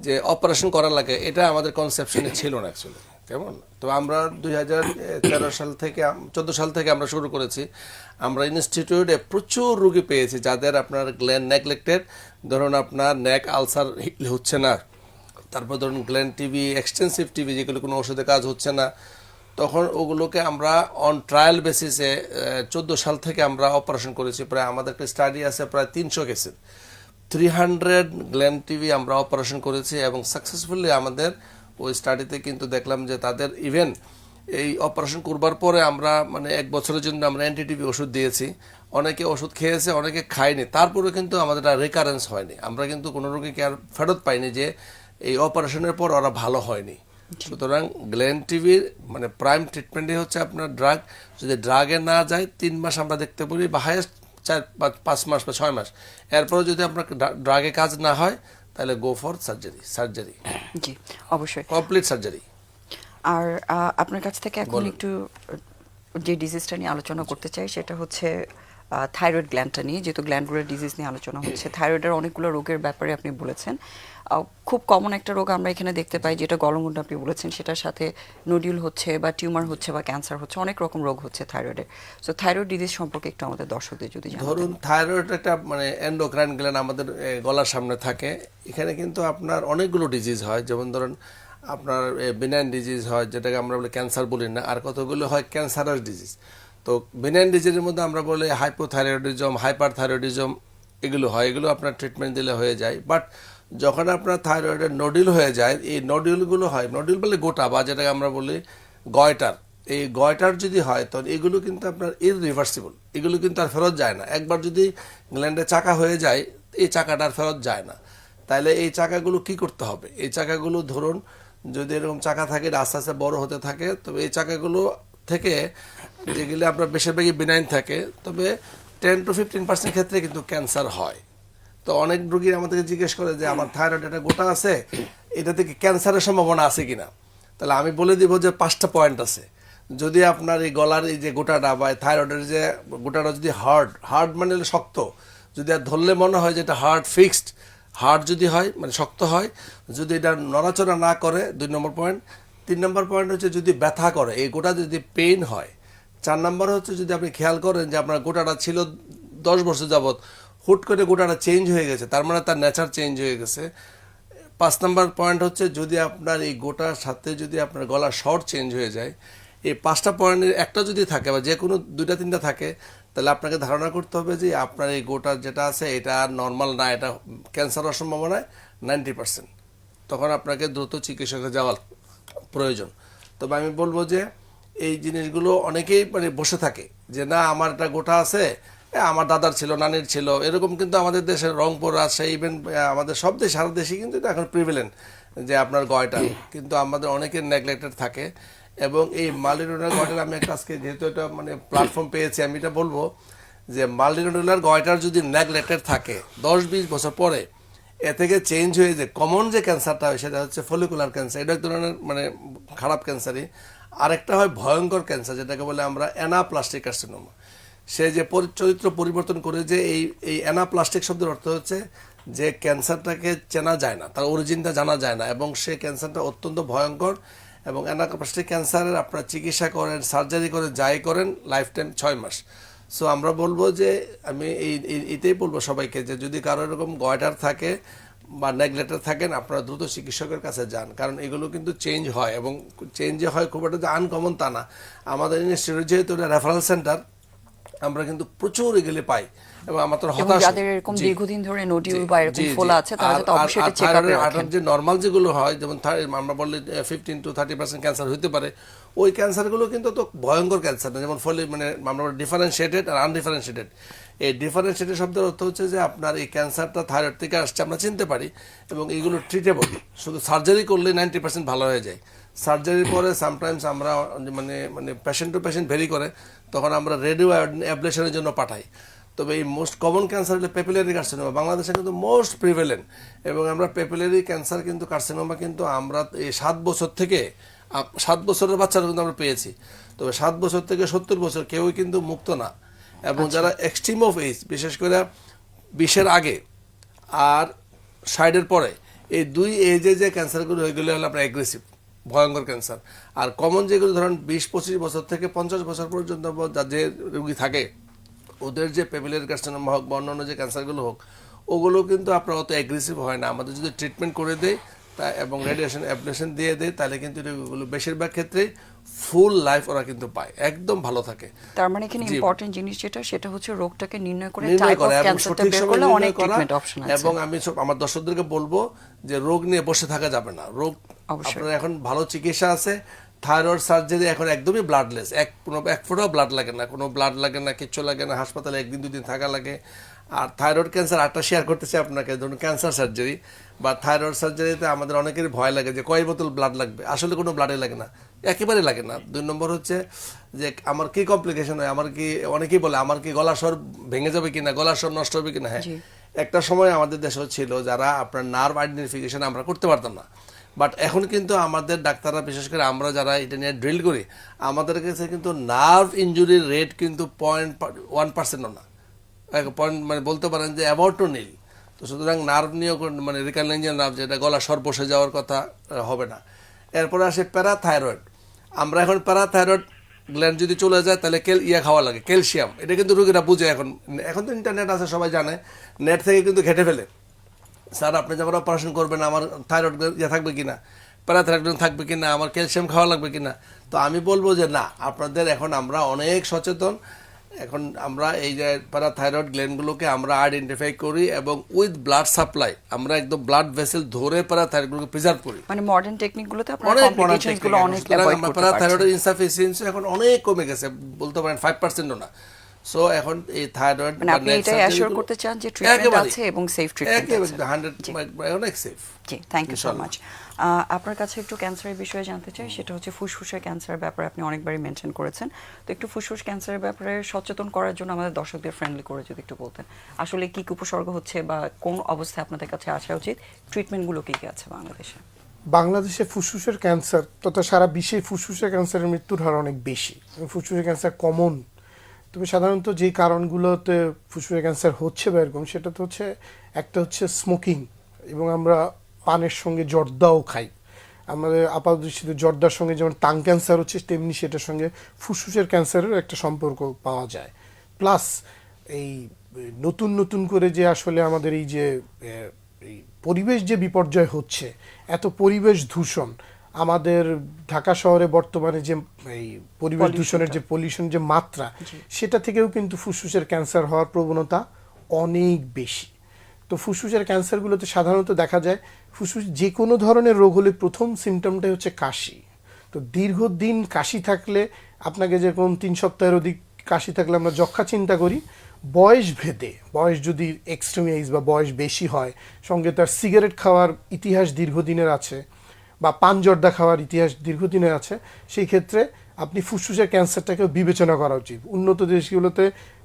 যে অপারেশন করা লাগে, এটা আমাদের কনসেপশনে ছিল না অ্যাকচুয়ালি, কেমন। তো আমরা 2013 সাল থেকে 14 সাল থেকে আমরা শুরু করেছি, আমরা ইনস্টিটিউটে প্রচুর রুগী পেয়েছি যাদের আপনার গ্ল্যান্ড নেগলেক্টেড, ধরুন আপনার নেক আলসার হচ্ছে না, তারপর ধরুন গ্ল্যান্ড টিবি, এক্সটেন্সিভ টিবি, যেগুলো কোনো ওষুধে কাজ হচ্ছে না, তখন ওগুলোকে আমরা অন ট্রায়াল বেসিসে 14 সাল থেকে আমরা অপারেশন করেছি। প্রায় আমাদের একটা স্টাডি আছে প্রায় 300 কেসের, 300 গ্ল্যান্ড টিবি আমরা অপারেশন করেছি, এবং সাকসেসফুলি আমাদের ওই স্টাডিতে কিন্তু দেখলাম যে তাদের ইভেন এই অপারেশন করবার পরে আমরা মানে 1 বছরের জন্য আমরা অ্যান্টিটিবি ওষুধ দিয়েছি, অনেকে ওষুধ খেয়েছে, অনেকে খায়নি, তারপরে কিন্তু আমাদের আর রিকারেন্স হয়নি, আমরা কিন্তু কোনো রোগীকে আর ফেরত পাইনি যে এই অপারেশনের পর ওরা ভালো হয়নি। সুতরাং গ্ল্যান্ড টিবির মানে প্রাইম ট্রিটমেন্টই হচ্ছে আপনার ড্রাগ। যদি ড্রাগে না যায় 3 মাস আমরা দেখতে পারি, বা হাইয়েস্ট 4-5 মাস বা 6 মাস, এরপরে যদি আপনার ড্রাগে কাজ না হয় তাহলে গো ফর সার্জারি। জি, অবশ্যই কমপ্লিট সার্জারি। আর আপনার কাছ থেকে এখন একটু যে ডিজিজটা নিয়ে আলোচনা করতে চাই সেটা হচ্ছে থাইরয়েড গ্ল্যান্ডটা নিয়ে, যেহেতু গ্ল্যান্ডগুলোর ডিজিজ নিয়ে আলোচনা হচ্ছে। থাইরয়েডের অনেকগুলো রোগের ব্যাপারে আপনি বলেছেন, খুব কমন একটা রোগ আমরা এখানে দেখতে পাই যেটা গলগণ্ড আপনি বলেছেন, সেটার সাথে নোডিউল হচ্ছে বা টিউমার হচ্ছে বা ক্যান্সার হচ্ছে, অনেক রকম রোগ হচ্ছে থাইরয়েডের। সো থাইরয়েড ডিজিজ সম্পর্কে একটু আমাদের দর্শকদের যদি জানান। ধরুন থাইরয়েড একটা মানে এন্ডোক্রাইন গ্ল্যান্ড আমাদের গলার সামনে থাকে, এখানে কিন্তু আপনার অনেকগুলো ডিজিজ হয়, যেমন ধরুন আপনার বিনাইন ডিজিজ হয়, যেটাকে আমরা বলি ক্যান্সার বলি না, আর কতগুলো হয় ক্যান্সারাস ডিজিজ। তো বিনাইন ডিজিজের মধ্যে আমরা বলি হাইপোথাইরয়েডিজম, হাইপারথাইরয়েডিজম, এগুলো হয়, এগুলো আপনার ট্রিটমেন্ট দিলে হয়ে যায়। বাট যখন আপনার থাইরয়েডের নডিউল হয়ে যায়, এই নডিউলগুলো হয়, নডিউল বলে গোটা বা যেটাকে আমরা বলি গয়টার, এই গয়টার যদি হয় তখন এগুলো কিন্তু আপনার ইররিভার্সিবল, এগুলো কিন্তু আর ফেরত যায় না। একবার যদি গ্ল্যান্ডে চাকা হয়ে যায়, এই চাকাটা আর ফেরত যায় না। তাহলে এই চাকাগুলো কি করতে হবে? এই চাকাগুলো ধরুন যদি এরকম চাকা থাকে, আস্তে আস্তে বড় হতে থাকে, তবে এই চাকাগুলো থেকে যেগুলো আপনার বেশিরভাগই বিনাইন থাকে, তবে 10-15% ক্ষেত্রে কিন্তু ক্যান্সার হয়। তো অনেক রোগী আমাদেরকে জিজ্ঞেস করে যে আমার থাইরয়েড একটা গোটা আছে, এটা থেকে ক্যান্সারের সম্ভাবনা আছে কিনা। তাহলে আমি বলে দিব যে 5টা পয়েন্ট আছে। যদি আপনার এই গলার এই যে গোটাটা বা থাইরয়েডের যে গোটাটা যদি হার্ড মানে শক্ত, যদি আর ধরলে মনে হয় যে এটা হার্ড ফিক্সড, হার্ড যদি হয় মানে শক্ত হয়, যদি এটা নড়াচড়া না করে 2 নম্বর পয়েন্ট। 3 নম্বর পয়েন্ট হচ্ছে যদি ব্যথা করে, এই গোটা যদি পেইন হয়। 4 নম্বর হচ্ছে যদি আপনি খেয়াল করেন যে আপনার গোটাটা ছিল 10 বছর যাবত, হুট করে গোটাটা চেঞ্জ হয়ে গেছে, তার মানে তার নেচার চেঞ্জ হয়ে গেছে। 5 নম্বর পয়েন্ট হচ্ছে যদি আপনার এই গোটার সাথে যদি আপনার গলার স্বর চেঞ্জ হয়ে যায়। এই 5টা পয়েন্টের একটা যদি থাকে বা যে কোনো 2-3টা থাকে, তাহলে আপনাকে ধারণা করতে হবে যে আপনার এই গোটার যেটা আছে এটা নর্মাল না, এটা ক্যান্সার হওয়ার সম্ভাবনায় 90%। তখন আপনাকে দ্রুত চিকিৎসকে যাওয়ার প্রয়োজন। তবে আমি বলবো যে এই জিনিসগুলো অনেকেই মানে বসে থাকে যে না আমার একটা গোটা আছে, আমার দাদার ছিল, নানির ছিল, এরকম কিন্তু আমাদের দেশের রংপুর, রাজশাহী, ইভেন আমাদের সব দেশ, সারা দেশে কিন্তু এটা এখন প্রিভেলেন্ট যে আপনার গয়টা, কিন্তু আমাদের অনেকের নেগলেক্টেড থাকে। এবং এই মাল্টিনোডুলার গয়টার আমি একটা আজকে যেহেতু এটা মানে প্ল্যাটফর্ম পেয়েছি, আমি এটা বলবো যে মাল্টিনোডুলার গয়টার যদি নেগলেক্টেড থাকে 10-20 বছর পরে এ থেকে চেঞ্জ হয়ে যে কমন যে ক্যান্সারটা হয় সেটা হচ্ছে ফলিকুলার ক্যান্সার, এটা এক ধরনের মানে খারাপ ক্যান্সারই। আরেকটা হয় ভয়ঙ্কর ক্যান্সার, যেটাকে বলে আমরা অ্যানাপ্লাস্টিক কার্সিনোমা। সে যে চরিত্র পরিবর্তন করে, যে এই অ্যানাপ্লাস্টিক শব্দের অর্থ হচ্ছে যে ক্যান্সারটাকে চেনা যায় না, তার অরিজিনটা জানা যায় না, এবং সে ক্যান্সারটা অত্যন্ত ভয়ঙ্কর। এবং অ্যানাপ্লাস্টিক ক্যান্সারের আপনারা চিকিৎসা করেন, সার্জারি করে যাই করেন, লাইফ টাইম 6 মাস। সো আমরা বলবো যে আমি এটাই বলবো সবাইকে যে যদি কারো এরকম গয়টার থাকে বা নেগলেক্টার থাকেন, আপনারা দ্রুত চিকিৎসকের কাছে যান, কারণ এগুলো কিন্তু চেঞ্জ হয়, এবং চেঞ্জ যে হয় খুব একটা যে আনকমন তা না। আমাদের ইনস্টিটিউট যেহেতু রেফারেল সেন্টার, আমরা কিন্তু প্রচুর এগুলি পাই, এবং আমার তো এবং হতাশ। যাদের এরকম দীর্ঘদিন ধরে নোডিউল বা এরকম ফোলা আছে তারা যাতে অবশ্যই এটা চেক আপে রাখেন। যে নর্মাল যেগুলো হয়, যেমন আমরা বললে 15-30% ক্যান্সার হতে পারে, ওই ক্যান্সারগুলো কিন্তু তো ভয়ঙ্কর ক্যান্সার না। যেমন ফলে মানে আমরা ডিফারেন্সিয়েটেড আর আনডিফারেন্সিয়েটেড। এই ডিফারেন্সিয়েটেড শব্দের অর্থ হচ্ছে যে আপনার এই ক্যান্সারটা থাইরয়েড থেকে আসছে, আমরা চিনতে পারি, এবং এইগুলো ট্রিটেবল। শুধু সার্জারি করলে 90% ভালো হয়ে যায়। সার্জারির পরে সামটাইমস আমরা মানে পেশেন্ট টু পেশেন্ট ভেরি করে, তখন আমরা রেডিও অ্যাবলেশনের জন্য পাঠাই। তবে এই মোস্ট কমন ক্যান্সার হলে পেপিলারি কার্সিনোমা, বাংলাদেশে কিন্তু মোস্ট প্রিভেলেন্ট। এবং আমরা পেপিলারি ক্যান্সার কিন্তু কার্সিনোমা কিন্তু আমরা এই 7 বছর থেকে 7 বছরের বাচ্চারা কিন্তু আমরা পেয়েছি। তবে 7 বছর থেকে 70 বছর কেউই কিন্তু মুক্ত না। এবং যারা এক্সট্রিম অফ এজ, বিশেষ করে 20-এর আগে আর 60-এর পরে, এই 2 এজে যে ক্যান্সারগুলো হয়ে গেলে হলো আপনার অ্যাগ্রেসিভ ভয়ঙ্কর ক্যান্সার। আর কমন যেগুলো ধরেন 20-25 বছর থেকে 50 বছর পর্যন্ত যে রোগী থাকে, ওদের যে পেপিলারি কার্সিনোমা হোক বা অন্যান্য যে ক্যান্সারগুলো হোক, ওগুলো কিন্তু আপনার অত অ্যাগ্রেসিভ হয় না। আমাদের যদি ট্রিটমেন্ট করে দেয় তা এবং রেডিয়েশন অ্যাবলেশন দিয়ে দেয়, তাহলে কিন্তু এগুলো বেশিরভাগ ক্ষেত্রে ফুল লাইফ ওরা কিন্তু পায়, একদম ভালো থাকে। তার মানে এখানে ইম্পর্টেন্ট জিনিস সেটা হচ্ছে রোগটাকে নির্ণয় করে নির্ণয় টাইপ অফ করা এবং ক্যান্সারটা সঠিক বের সময়ে করলে অনেক নির্ণয় করা। ট্রিটমেন্ট অপশন আছে। এবং আমি আমার দর্শকদেরকে বলবো যে রোগ নিয়ে বসে থাকা যাবে না। রোগ অবশ্যই। আপনার এখন ভালো চিকিৎসা আছে। থাইরয়েড সার্জারি এখন একদমই ব্লাডলেস, এক ফোঁটাও ব্লাড লাগে না, কোনো ব্লাড লাগে না, কিচ্ছু লাগে না, হাসপাতালে 1-2 দিন থাকা লাগে। আর থাইরয়েড ক্যান্সার আরেকটা শেয়ার করতেছে আপনাকে, ধরুন ক্যান্সার সার্জারি বা থাইরয়েড সার্জারিতে আমাদের অনেকেরই ভয় লাগে যে কয় বোতল ব্লাড লাগবে। আসলে কোনো ব্লাডে লাগে না, একেবারে লাগে না। 2 নম্বর হচ্ছে যে আমার কি কমপ্লিকেশন হয়, আমার কি, অনেকেই বলে আমার কি গলার স্বর ভেঙে যাবে কিনা, গলার স্বর নষ্ট হবে কিনা। হ্যাঁ, একটা সময় আমাদের দেশেও ছিল যারা আপনার নার্ভ আইডেন্টিফিকেশন আমরা করতে পারতাম না, বাট এখন কিন্তু আমাদের ডাক্তাররা, বিশেষ করে আমরা যারা এটা নিয়ে ড্রিল করি, আমাদের কাছে কিন্তু নার্ভ ইনজুরির রেট কিন্তু 0.1% না, পয়েন্ট মানে বলতে পারেন যে অ্যাবাউট টু নীল। তো সুতরাং নার্ভ নিয়েও মানে রিকারলেঞ্জিয়াল নার্ভ, যেটা গলা স্বর বসে যাওয়ার কথা, হবে না। এরপরে আসে প্যারাথাইরয়েড। আমরা এখন প্যারাথাইরয়েড গ্ল্যান্ড যদি চলে যায় তাহলে খাওয়া লাগে, ক্যালসিয়াম। এটা কিন্তু রোগীরা বুঝে, এখন তো ইন্টারনেট আছে, সবাই জানে, নেট থেকে কিন্তু ঘেটে ফেলে, স্যার আপনি যখন অপারেশন করবেন আমার থাইরয়েড থাকবে কিনা, প্যারাথাইরয়েড থাকবে কিনা, আমার ক্যালসিয়াম খাওয়া লাগবে কিনা। তো আমি বলবো যে না, আপনাদের এখন আমরা অনেক সচেতন, এখন আমরা এই যে প্যারাথাইরয়েড গ্ল্যান্ডগুলোকে আমরা আইডেন্টিফাই করি এবং উইথ ব্লাড সাপ্লাই আমরা একদম ব্লাড ভেসেল ধরে প্যারাথাইরয়েডগুলোকে প্রিজার্ভ করি। মানে মডার্ন টেকনিকগুলোতে আপনারা অনেক কমপ্লিকেশনস গুলো অনেক অ্যাভয়েড করতে প্যারাথাইরয়েড পারছেন। ইনসাফিসিয়েন্সি এখন অনেক কমে গেছে, বলতে পারেন 5%ও না। সো এখন এই থাইরয়েড মানে আপনি এটা অ্যাসিওর করতে চান যে ট্রিটমেন্ট আছে এবং সেফ ট্রিটমেন্ট আছে। 100 অনেক সেফ। জি, থ্যাংক ইউ সো মাচ। আপনার কাছে একটু ক্যান্সারের বিষয়ে জানতে চাই, সেটা হচ্ছে ফুসফুসের ক্যান্সারের ব্যাপারে আপনি অনেকবারই মেনশন করেছেন। তো একটু ফুসফুস ক্যান্সারের ব্যাপারে সচেতন করার জন্য আমাদের দর্শকদের ফ্রেন্ডলি করে যদি একটু বলতেন, আসলে কি কি উপসর্গ হচ্ছে বা কোন অবস্থায় আপনাদের কাছে আসা উচিত, ট্রিটমেন্টগুলো কি কি আছে বাংলাদেশে? বাংলাদেশে ফুসফুসের ক্যান্সার তথা সারা বিশ্বে ফুসফুসের ক্যান্সারের মৃত্যুর হার অনেক বেশি। ফুসফুসের ক্যান্সার কমন, তবে সাধারণত যে কারণগুলোতে ফুসফুসের ক্যান্সার হচ্ছে বা এরকম, সেটা তো হচ্ছে একটা হচ্ছে স্মোকিং, এবং আমরা পানের সঙ্গে জর্দাও খাই। আমাদের আপাতদৃষ্টিতে জর্দার সঙ্গে যেমন টাং ক্যান্সার হচ্ছে, তেমনি সেটার সঙ্গে ফুসফুসের ক্যান্সারেরও একটা সম্পর্ক পাওয়া যায়। প্লাস এই নতুন নতুন করে যে আসলে আমাদের এই যে এই পরিবেশ যে বিপর্যয় হচ্ছে, এত পরিবেশ দূষণ, আমাদের ঢাকা শহরে বর্তমানে যে এই পরিবেশ দূষণের যে পলিউশন যে মাত্রা, সেটা থেকেও কিন্তু ফুসফুসের ক্যান্সার হওয়ার প্রবণতা অনেক বেশি। তো ফুসফুসের ক্যান্সারগুলোতে সাধারণত দেখা যায় ফুসফুস যে কোনো ধরনের রোগ হলে প্রথম সিমটমটাই হচ্ছে কাশি। তো দীর্ঘদিন কাশি থাকলে, আপনাকে যেরকম 3 সপ্তাহের অধিক কাশি থাকলে আমরা যক্ষা চিন্তা করি, বয়স ভেদে, বয়স যদি এক্সট্রিম এজ বা বয়স বেশি হয়, সঙ্গে তার সিগারেট খাওয়ার ইতিহাস দীর্ঘদিনের আছে বা পান জর্দা খাওয়ার ইতিহাস দীর্ঘদিনের আছে, সেই ক্ষেত্রে আপনি ফুসফুসের ক্যান্সারটাকেও বিবেচনা করা উচিত। উন্নত দেশগুলোতে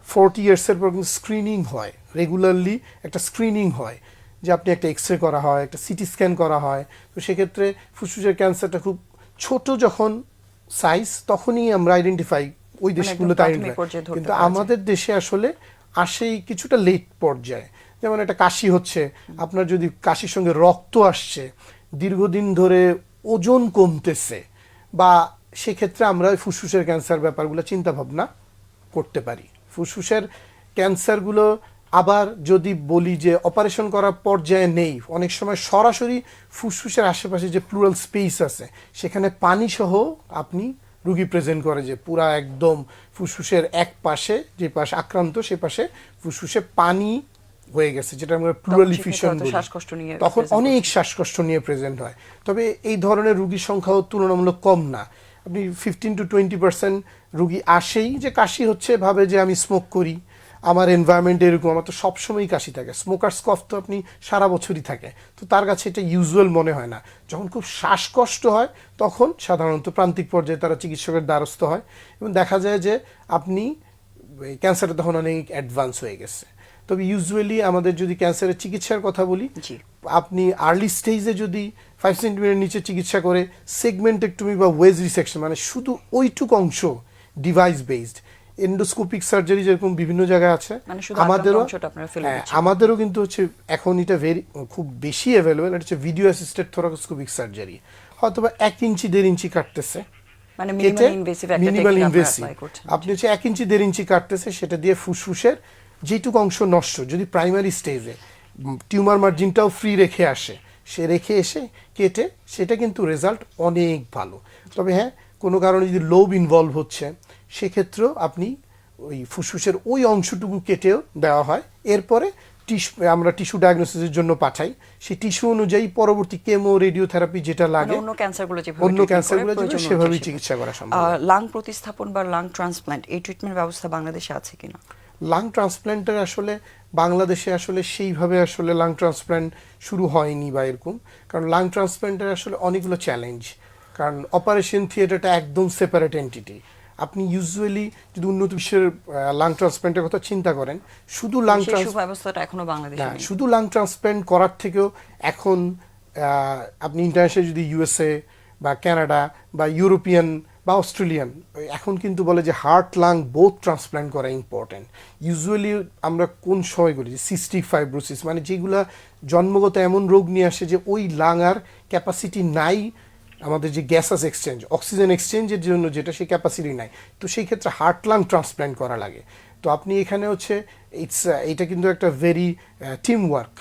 40 ইয়ার্সের পর কিন্তু স্ক্রিনিং হয়, রেগুলারলি একটা স্ক্রিনিং হয়, যে আপনি একটা এক্সরে করা হয়, একটা সিটি স্ক্যান করা হয়। তো সেক্ষেত্রে ফুসফুসের ক্যান্সারটা খুব ছোট যখন সাইজ, তখনই আমরা আইডেন্টিফাই ওই দেশগুলোতে আইডেন্টিফাই, কিন্তু আমাদের দেশে আসলে আসেই কিছুটা লেট পর্যায়ে। যেমন একটা কাশি হচ্ছে, আপনার যদি কাশির সঙ্গে রক্ত আসছে, দীর্ঘদিন ধরে ওজন কমতেছে, বা সেক্ষেত্রে আমরা ফুসফুসের ক্যান্সার ব্যাপারগুলো চিন্তা ভাবনা করতে পারি। ফুসফুসের ক্যান্সারগুলো আবার যদি বলি যে অপারেশন করার পর্যায়ে নেই, অনেক সময় সরাসরি ফুসফুসের আশেপাশে যে প্লুরাল স্পেস আছে, সেখানে পানি সহ আপনি রুগী প্রেজেন্ট করে যে পুরা একদম ফুসফুসের এক পাশে, যে পাশে আক্রান্ত সে পাশে ফুসফুসে পানি হয়ে গেছে, যেটা আমরা প্লুরাল ইফিউশন বলি, তখন অনেক শ্বাসকষ্ট নিয়ে প্রেজেন্ট হয়। তবে এই ধরনের রুগীর সংখ্যাও তুলনামূলক কম না। আপনি 15 to 20% রুগী আসেই যে কাশি হচ্ছে, ভাবে যে আমি স্মোক করি, আমার এনভায়রনমেন্ট এরকম, আমার তো সবসময়ই কাশি থাকে, স্মোকার্স কফ তো আপনি সারা বছরই থাকে, তো তার কাছে এটা ইউজুয়াল মনে হয় না। যখন খুব শ্বাসকষ্ট হয়, তখন সাধারণত প্রান্তিক পর্যায়ে তারা চিকিৎসকের দ্বারস্থ হয়, এবং দেখা যায় যে আপনি ক্যান্সারটা তখন অনেক অ্যাডভান্স হয়ে গেছে। তবে ইউজুয়ালি আমাদের যদি ক্যান্সারের চিকিৎসার কথা বলি, আপনি আর্লি স্টেজে যদি 5 সেন্টিমিটার নিচে চিকিৎসা করে সেগমেন্টেক্টমি বা ওয়েজ রিসেকশন, মানে শুধু ওইটুক অংশ ডিভাইস বেসড, এন্ডোস্কোপিক সার্জারি যেরকম বিভিন্ন জায়গায় আছে, আমাদেরও কিন্তু হচ্ছে এখন এটা খুব বেশি অ্যাভেলেবেল, এটা হচ্ছে ভিডিও অ্যাসিস্টেড থোরাকোস্কোপিক সার্জারি। হয়তো বা 1 ইঞ্চি 1.5 ইঞ্চি কাটতেছে, মানে মিনিমাল ইনভেসিভ, আপনি হচ্ছে 1 ইঞ্চি 1.5 ইঞ্চি কাটতেছে, সেটা দিয়ে ফুসফুসের যেটুকু অংশ নষ্ট, যদি প্রাইমারি স্টেজে টিউমার মার্জিনটাও ফ্রি রেখে আসে, সে রেখে এসে কেটে, সেটা কিন্তু রেজাল্ট অনেক ভালো। তবে হ্যাঁ, কোনো কারণে যদি লোব ইনভলভ হচ্ছে, সেক্ষেত্রেও আপনি ওই ফুসফুসের ওই অংশটুকু কেটেও দেওয়া হয়। এরপরে আমরা টিস্যু ডায়াগনোসিসের জন্য পাঠাই, সেই টিস্যু অনুযায়ী পরবর্তী কেমো রেডিওথেরাপি যেটা লাগে, অন্য ক্যান্সারগুলো সেভাবেই চিকিৎসা করা সম্ভব। লাং প্রতিস্থাপন বা লাং ট্রান্সপ্ল্যান্ট, এই ট্রিটমেন্ট ব্যবস্থা বাংলাদেশে আছে কিনা? লাং ট্রান্সপ্ল্যান্টের আসলে বাংলাদেশে আসলে সেইভাবে আসলে লাং ট্রান্সপ্ল্যান্ট শুরু হয়নি বা এরকম, কারণ লাং ট্রান্সপ্ল্যান্টের আসলে অনেকগুলো চ্যালেঞ্জ, কারণ অপারেশন থিয়েটারটা একদম সেপারেট এন্টিটি। আপনি ইউজুয়ালি যদি উন্নত বিশ্বের লাং ট্রান্সপ্ল্যান্টের কথা চিন্তা করেন, শুধু লাং ব্যবস্থাটা এখনো বাংলাদেশে নেই। শুধু লাং ট্রান্সপ্ল্যান্ট করার থেকেও এখন আপনি ইন্টারন্যাশনাল যদি ইউএসএ বা কানাডা বা ইউরোপিয়ান বা অস্ট্রেলিয়ান, এখন কিন্তু বলে যে হার্ট লাং বোথ ট্রান্সপ্ল্যান্ট করা ইম্পর্টেন্ট। ইউজুয়ালি আমরা কোন সময় করি, যে সিস্টিক ফাইব্রোসিস, মানে যেগুলা জন্মগত এমন রোগ নিয়ে আসে যে ওই লাং আর ক্যাপাসিটি নাই, আমাদের যে গ্যাসাস এক্সচেঞ্জ, অক্সিজেন এক্সচেঞ্জের জন্য যেটা, সেই ক্যাপাসিটি নাই, তো সেই ক্ষেত্রে হার্ট লাং ট্রান্সপ্ল্যান্ট করা লাগে। তো আপনি এখানে হচ্ছে এটা কিন্তু একটা ভেরি টিম ওয়ার্ক।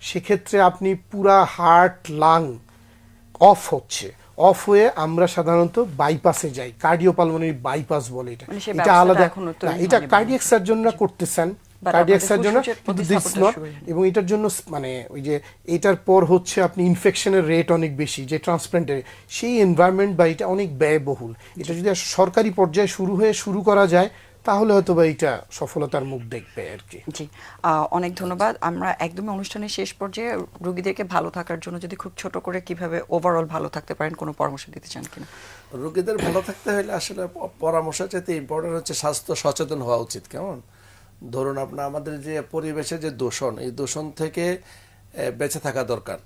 সেক্ষেত্রে আপনি পুরা হার্ট লাং অফ হচ্ছে, অফ হয়ে আমরা সাধারণত বাইপাসে যাই, কার্ডিওপালমোনারি বাইপাস বলে এটা। মানে সেই এটা ব্যবস্থাটা আলাদা এখনো তৈরি এটা হয়নি কার্ডিয়াক সার্জনরা করতেছেন, But কার্ডিয়াক আপনাদের সার্জনরা, ফুসফুসের কিন্তু প্রতিস্থাপনটা দিস নট। শুরু হয়নি। এবং এটার জন্য মানে ওই যে এটার পর হচ্ছে আপনি ইনফেকশনের রেট অনেক বেশি, যে ট্রান্সপ্লান্টের সেই এনভায়রনমেন্ট বা এটা অনেক ব্যয়বহুল। এটা যদি সরকারি পর্যায়ে শুরু করা যায় তাহলে হয়তো বা এটা সফলতার মুখ দেখবে আর কি। জি, অনেক ধন্যবাদ। আমরা একদমই অনুষ্ঠানের শেষ পর্যায়ে রোগীদেরকে ভালো থাকার জন্য যদি খুব ছোট করে কিভাবে ওভারঅল ভালো থাকতে পারেন কোনো পরামর্শ দিতে চান কিনা? রোগীদের ভালো থাকতে হলে আসলে পরামর্শের চাইতে ইম্পর্টেন্ট হচ্ছে স্বাস্থ্য সচেতন হওয়া উচিত। কেমন ধরুন আপনার আমাদের যে পরিবেশের যে দূষণ, এই দূষণ থেকে বেঁচে থাকা দরকার।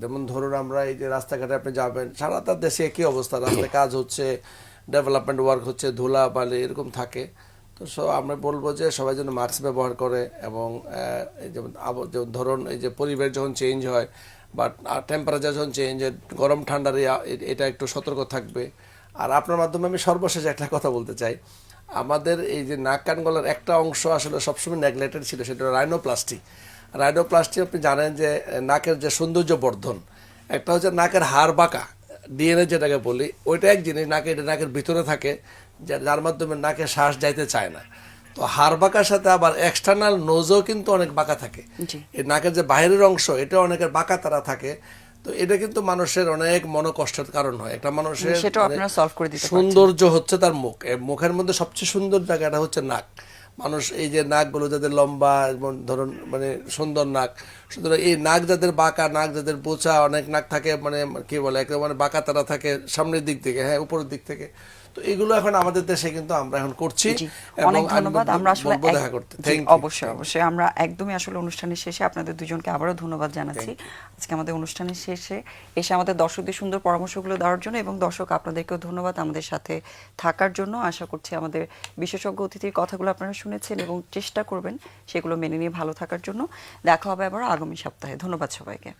যেমন ধরুন আমরা এই যে রাস্তাঘাটে আপনি যাবেন, সারা তার দেশে একই অবস্থা, রাস্তায় কাজ হচ্ছে, ডেভেলপমেন্ট ওয়ার্ক হচ্ছে, ধুলা বালি এরকম থাকে। তো আমরা বলবো যে সবাই যেন মাস্ক ব্যবহার করে, এবং এই যেমন ধরুন এই যে পরিবেশ যখন চেঞ্জ হয় বা টেম্পারেচার যখন চেঞ্জ হয়, গরম ঠান্ডার এটা একটু সতর্ক থাকবে। আর আপনার মাধ্যমে আমি সর্বশেষ একটা কথা বলতে চাই, আমাদের এই যে নাক কান গলার একটা অংশ আসলে সবসময় নেগলেক্টেড ছিল, সেটা রাইনোপ্লাস্টি। রাইনোপ্লাস্টি আপনি জানেন যে নাকের যে সৌন্দর্য বর্ধন, একটা হচ্ছে নাকের হাড় বাঁকা, ডিএনএ যেটাকে বলি, ওইটা এক জিনিস, নাকের ভিতরে থাকে, যার মাধ্যমে নাকে শ্বাস যাইতে চায় না। তো হাড় বাঁকার সাথে আবার এক্সটার্নাল নোজও কিন্তু অনেক বাঁকা থাকে। এই নাকের যে বাইরের অংশ, এটা অনেকের বাঁকা তারা থাকে। তো এটা কিন্তু মানুষের অনেক মনোকষ্টের কারণ হয়। একটা মানুষের সেটাও আপনারা সলভ করে দিতে পারছেন। সৌন্দর্য হচ্ছে তার মুখ, মুখের মধ্যে সবচেয়ে সুন্দর জায়গাটা হচ্ছে নাক। মানুষ এই যে নাকগুলো যাদের লম্বা এবং ধরুন মানে সুন্দর নাক, সুতরাং এই নাক যাদের বাঁকা, নাক যাদের বোচা, অনেক নাক থাকে মানে কি বলে একেবারে মানে বাঁকা তারা থাকে সামনের দিক থেকে, হ্যাঁ উপরের দিক থেকে। তো এগুলো এখন আমাদের দেশে কিন্তু আমরা এখন করছি। অনেক ধন্যবাদ। আমরা আসলে দেখা করতে অবশ্যই আমরা একদমই আসলে অনুষ্ঠানের শেষে আপনাদের দুজনকে আবারও ধন্যবাদ জানাচ্ছি আজকে আমাদের অনুষ্ঠানের শেষে এসে আমাদের দর্শকদের সুন্দর পরামর্শগুলো দেওয়ার জন্য, এবং দর্শক আপনাদেরকেও ধন্যবাদ আমাদের সাথে থাকার জন্য। আশা করছি আমাদের বিশেষজ্ঞ অতিথির কথাগুলো আপনারা শুনেছেন এবং চেষ্টা করবেন সেগুলো মেনে নিয়ে ভালো থাকার জন্য। দেখা হবে আবার আগামী সপ্তাহে। ধন্যবাদ সবাইকে।